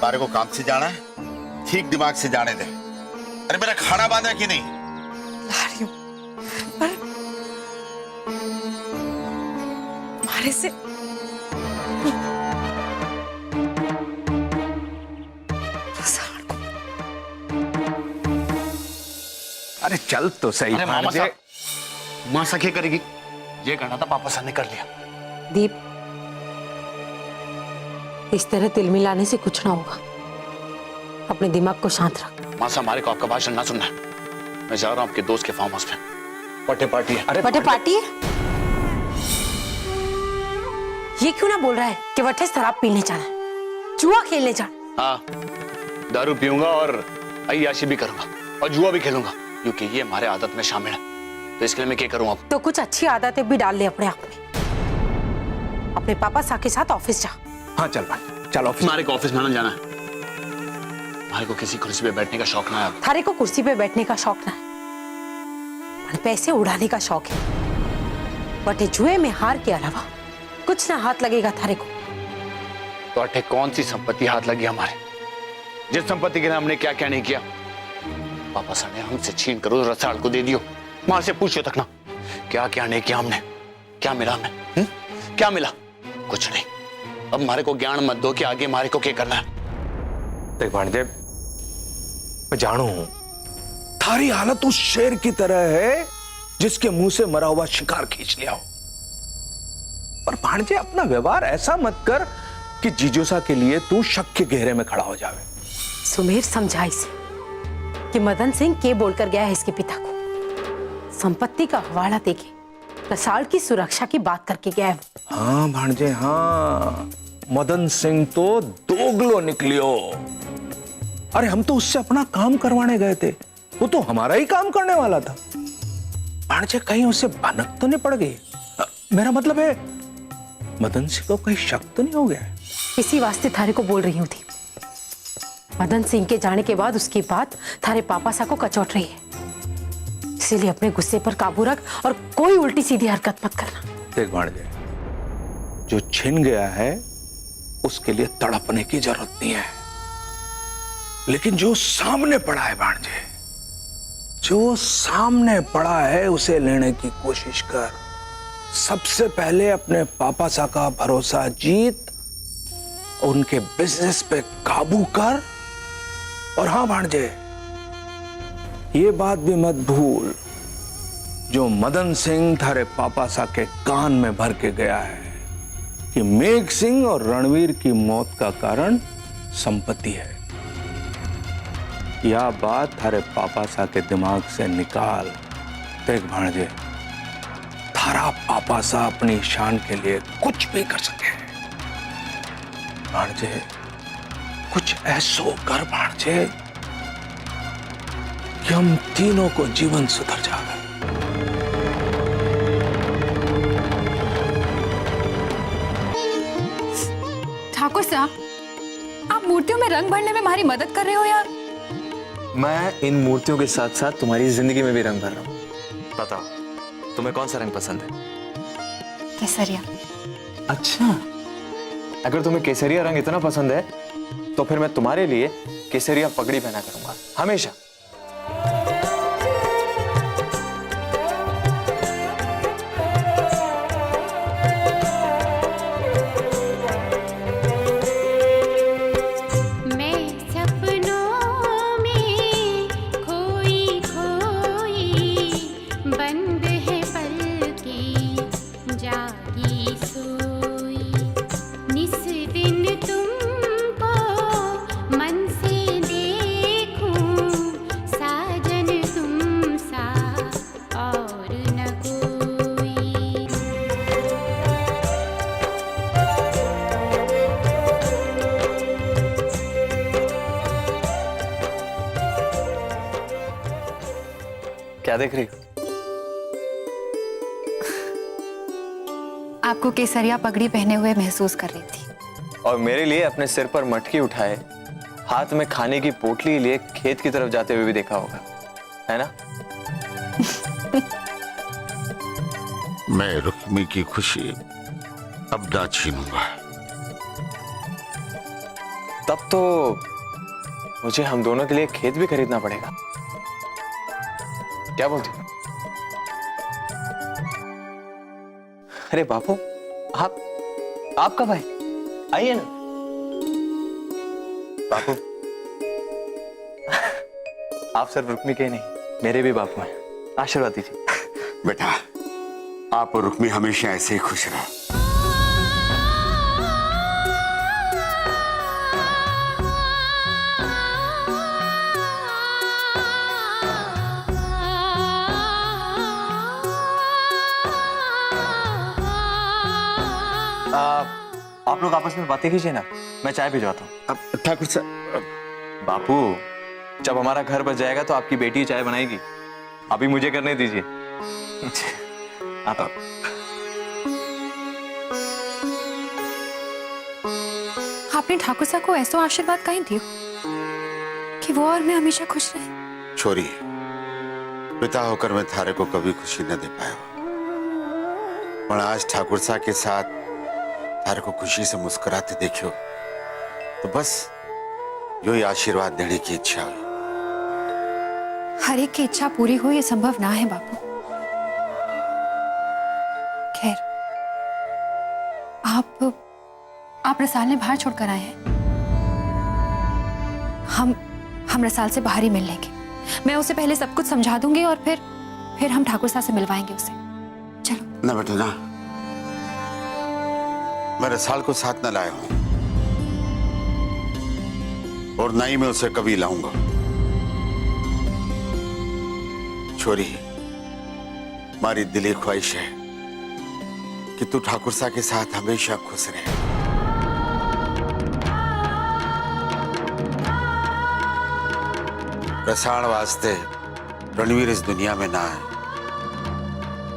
मारे को काम से जाना है, ठीक दिमाग से जाने दे। अरे मेरा खाना बांधा कि नहीं? ला रही हूं, पर मारे से अरे चल तो सही। अरे मामा साहब, मां सखी करेगी, ये करना था पापा साहब ने कर लिया। दीप, इस तरह तिल मिलाने से कुछ ना होगा। अपने दिमाग को शांत रख। मां साहब, हमारे को आपका भाषण ना सुनना है। मैं जा रहा हूँ आपके दोस्त के फार्म हाउस पे। बर्थडे पार्टी है। अरे बर्थडे पार्टी है? ये क्यों ना बोल रहा है कि वठे शराब पीने जाना है, जुआ खेलने जाना? हाँ, दारू पीऊंगा और अय्याशी भी करूंगा और जुआ भी खेलूंगा, क्योंकि ये हमारे आदत में शामिल है। तो इसके लिए मैं क्या करूं अब? तो कुछ अच्छी आदतें भी डाल ले अपने आप में। अपने पापा साहब के साथ ऑफिस जा। हाँ चल भाई, चल ऑफिस। हमारे को ऑफिस में ना जाना है। हमारे को किसी कुर्सी पे बैठने का शौक ना है। थारे को कुर्सी पे बैठने का शौक ना है, पैसे उड़ाने का शौक है। बट जुए में हार के अलावा कुछ ना हाथ लगेगा थारे को। तो अठे कौन सी संपत्ति हाथ लगी हमारे, जिस संपत्ति के लिए हमने क्या क्या नहीं किया। पापा साहब ने हमसे छीन कर उस रसाल को दे दियो। मां से पूछो तक ना, क्या क्या नहीं किया हमने, क्या मिला हमें? क्या मिला? कुछ नहीं। अब हमारे को ज्ञान मत दो कि आगे हमारे को क्या करना है। देख भाणजे, मैं जानू हूं थारी हालत उस शेर की तरह है जिसके मुंह से मरा हुआ शिकार खींच लिया हो। पर भांजे अपना व्यवहार ऐसा मत कर कि जीजोसा के लिए तू शक के घेरे में खड़ा हो जावे। सुमेर समझा इसे कि मदन सिंह के बोलकर गया है इसके पिता को। संपत्ति का हवाला देके रसाल की सुरक्षा की बात करके गया है। हाँ भांजे हाँ, मदन सिंह तो दोगलो निकलियो। अरे हम तो उससे अपना काम करवाने गए थे, वो तो हमारा ही काम करने वाला था। भांजे कहीं उसे भनक तो नहीं पड़ गई? मेरा मतलब है मदन सिंह को कहीं शक तो नहीं हो गया? इसी वास्ते थारे को बोल रही हूँ थी। मदन सिंह के जाने के बाद उसकी बात थारे पापा सा को कचोट रही है, इसीलिए अपने गुस्से पर काबू रख और कोई उल्टी सीधी हरकत मत करना। देख भांजे, जो छिन गया है उसके लिए तड़पने की जरूरत नहीं है, लेकिन जो सामने पड़ा है भांजे, जो सामने पड़ा है उसे लेने की कोशिश कर। सबसे पहले अपने पापा सा का भरोसा जीत, उनके बिजनेस पे काबू कर। और हाँ भांजे, ये बात भी मत भूल, जो मदन सिंह थारे पापा सा के कान में भर के गया है कि मेघ सिंह और रणवीर की मौत का कारण संपत्ति है, यह बात थारे पापा सा के दिमाग से निकाल। देख भांजे, थारा पापा सा अपनी शान के लिए कुछ भी कर सके। भांजे, कुछ ऐसो कर भांजे कि हम तीनों को जीवन सुधर जाए। ठाकुर साहब, आप मूर्तियों में रंग भरने में हमारी मदद कर रहे हो यार। मैं इन मूर्तियों के साथ साथ तुम्हारी जिंदगी में भी रंग भर रहा हूँ। बताओ, तुम्हें कौन सा रंग पसंद है? केसरिया। अच्छा, अगर तुम्हें केसरिया रंग इतना पसंद है तो फिर मैं तुम्हारे लिए केसरिया पगड़ी पहना करूंगा हमेशा। क्या देख रही हो? आपको केसरिया पगड़ी पहने हुए महसूस कर रही थी। और मेरे लिए अपने सिर पर मटकी उठाए, हाथ में खाने की पोटली लिए खेत की तरफ जाते हुए भी देखा होगा, है ना? मैं रुक्मी की खुशी अब ना छीनूंगा। तब तो मुझे हम दोनों के लिए खेत भी खरीदना पड़ेगा। क्या बोलती हो? अरे बापू, आप कब आए? आइए ना बापू। आप सिर्फ रुक्मी के नहीं, मेरे भी बापू हैं। आशीर्वाद दीजिए। बेटा, आप और रुक्मी हमेशा ऐसे ही खुश रहो। आप लोग आपस में बातें कीजिए ना, मैं चाय भिजवाता हूँ। अब ठाकुर साहब, बापू, जब हमारा घर बच जाएगा तो आपकी बेटी चाय बनाएगी, अभी मुझे करने दीजिए। आता हूँ। आपने ठाकुर साहब को ऐसा आशीर्वाद कहीं दियो कि वो और मैं हमेशा खुश रहे। छोरी, पिता होकर मैं थारे को कभी खुशी न दे पाया, पर आज ठाकुर साहब के साथ थारे को खुशी से मुस्कुराते देखियो तो बस यो ही आशीर्वाद देने की इच्छा हुई। हर एक की इच्छा पूरी हो ये संभव ना है बापू। खैर, आप रसाल ने बाहर छोड़कर आए हैं। हम रसाल से बाहर ही मिल लेंगे। मैं उसे पहले सब कुछ समझा दूंगी और फिर हम ठाकुर साहब से मिलवाएंगे उसे। चलो। ना बेटे ना, मैं रसाल को साथ न लाया हूं और ना ही मैं उसे कभी लाऊंगा। छोरी, हमारी दिली ख्वाहिश है कि तू ठाकुर साहब के साथ हमेशा खुश रहे। रसाल वास्ते रणवीर इस दुनिया में ना है,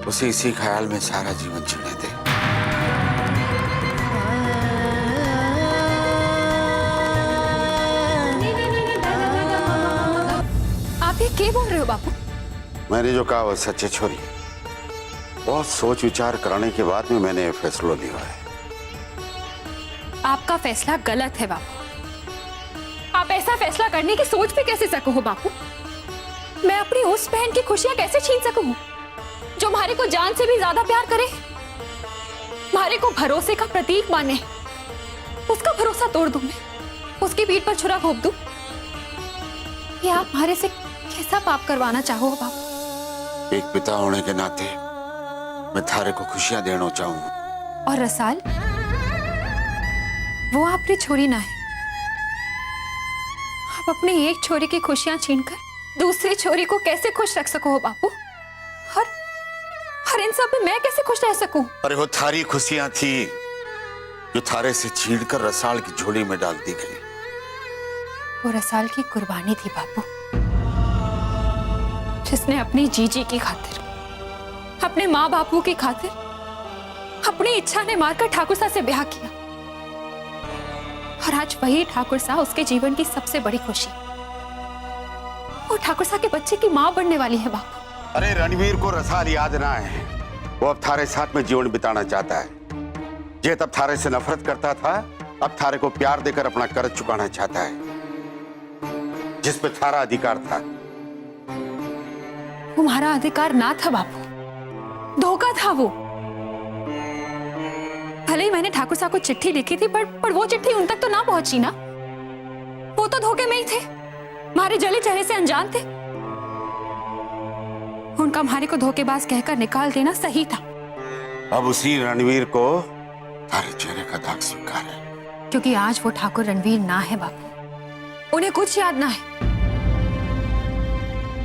उसे इसी ख्याल में सारा जीवन जीने दे। आप ये क्या बोल रहे हो बापू? मैंने जो कहा वो सच्चे छोरी। बहुत सोच विचार कराने के बाद में मैंने ये फैसला लिया है। आपका फैसला गलत है बापू। आप ऐसा फैसला करने की सोच भी कैसे सको हो बापू? मैं अपनी उस बहन की खुशियां कैसे छीन सकूं जो मारे को जान से भी ज्यादा प्यार करे, मारे को भरोसे का प्रतीक माने। उसका भरोसा तोड़ दूं मैं, उसकी पीठ पर छुरा घोंप दूं? ये आप मारे से कैसा पाप करवाना चाहो बापू? एक पिता होने के नाते मैं थारे को खुशियां देना चाहूं। और रसाल, वो आपकी छोरी ना है। आप अपनी एक छोरी की खुशियां छीनकर दूसरी छोरी को कैसे खुश रख सको हो बापू? और इन सब में मैं कैसे खुश रह सकूं? अरे वो थारी खुशियां थी जो थारे से छीनकर रसाल की झोली में डाल दी गई। वो रसाल की कुर्बानी थी बापू, जिसने अपनी जीजी की खातिर, अपने माँ बापू की खातिर, अपनी इच्छा ने मारकर ठाकुर साहब से ब्याह किया। और आज वही ठाकुर साहब उसके जीवन की सबसे बड़ी खुशी, वो ठाकुर साहब के बच्चे की माँ बनने वाली है बापू। अरे रणवीर को रसाल याद ना है, वो अब थारे साथ में जीवन बिताना चाहता है। जे तब थारे से नफरत करता था, अब थारे को प्यार देकर अपना कर्ज चुकाना चाहता है जिस पे थारा अधिकार था। तुम्हारा अधिकार ना था बापू, धोखा था वो। भले ही मैंने ठाकुर साहब को चिट्ठी लिखी थी, पर वो चिट्ठी उन तक तो ना पहुंची ना। वो तो धोखे में ही थे, हमारे जले चेहरे से अनजान थे। उनका हमारे को धोखेबाज कहकर निकाल देना सही था। अब उसी रणवीर को थारे चेहरे का दाग स्वीकार है, क्योंकि आज वो ठाकुर रणवीर ना है बापू। उन्हें कुछ याद ना है।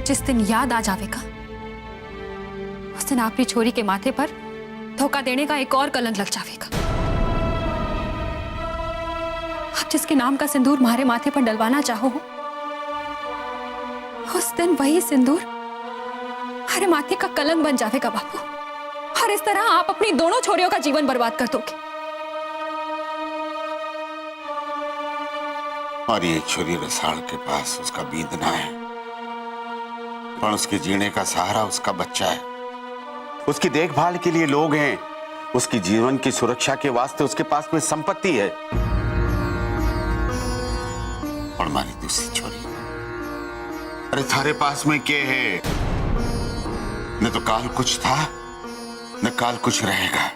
जिस दिन याद आ जाएगा, उस दिन आपकी छोरी के माथे पर धोखा देने का एक और कलंक लग जाएगा। आप जिसके नाम का सिंदूर हमारे माथे पर डलवाना चाहो, उस दिन वही सिंदूर हमारे माथे का कलंक बन जाएगा बापू। और इस तरह आप अपनी दोनों छोरियों का जीवन बर्बाद कर दोगे। और ये छोरी रसाल के पास उसका बीतना है, पर उसके जीने का सहारा उसका बच्चा है। उसकी देखभाल के लिए लोग हैं, उसकी जीवन की सुरक्षा के वास्ते उसके पास में संपत्ति है। और हमारी दूसरी छोरी, अरे थारे पास में क्या है? न तो काल कुछ था, न काल कुछ रहेगा।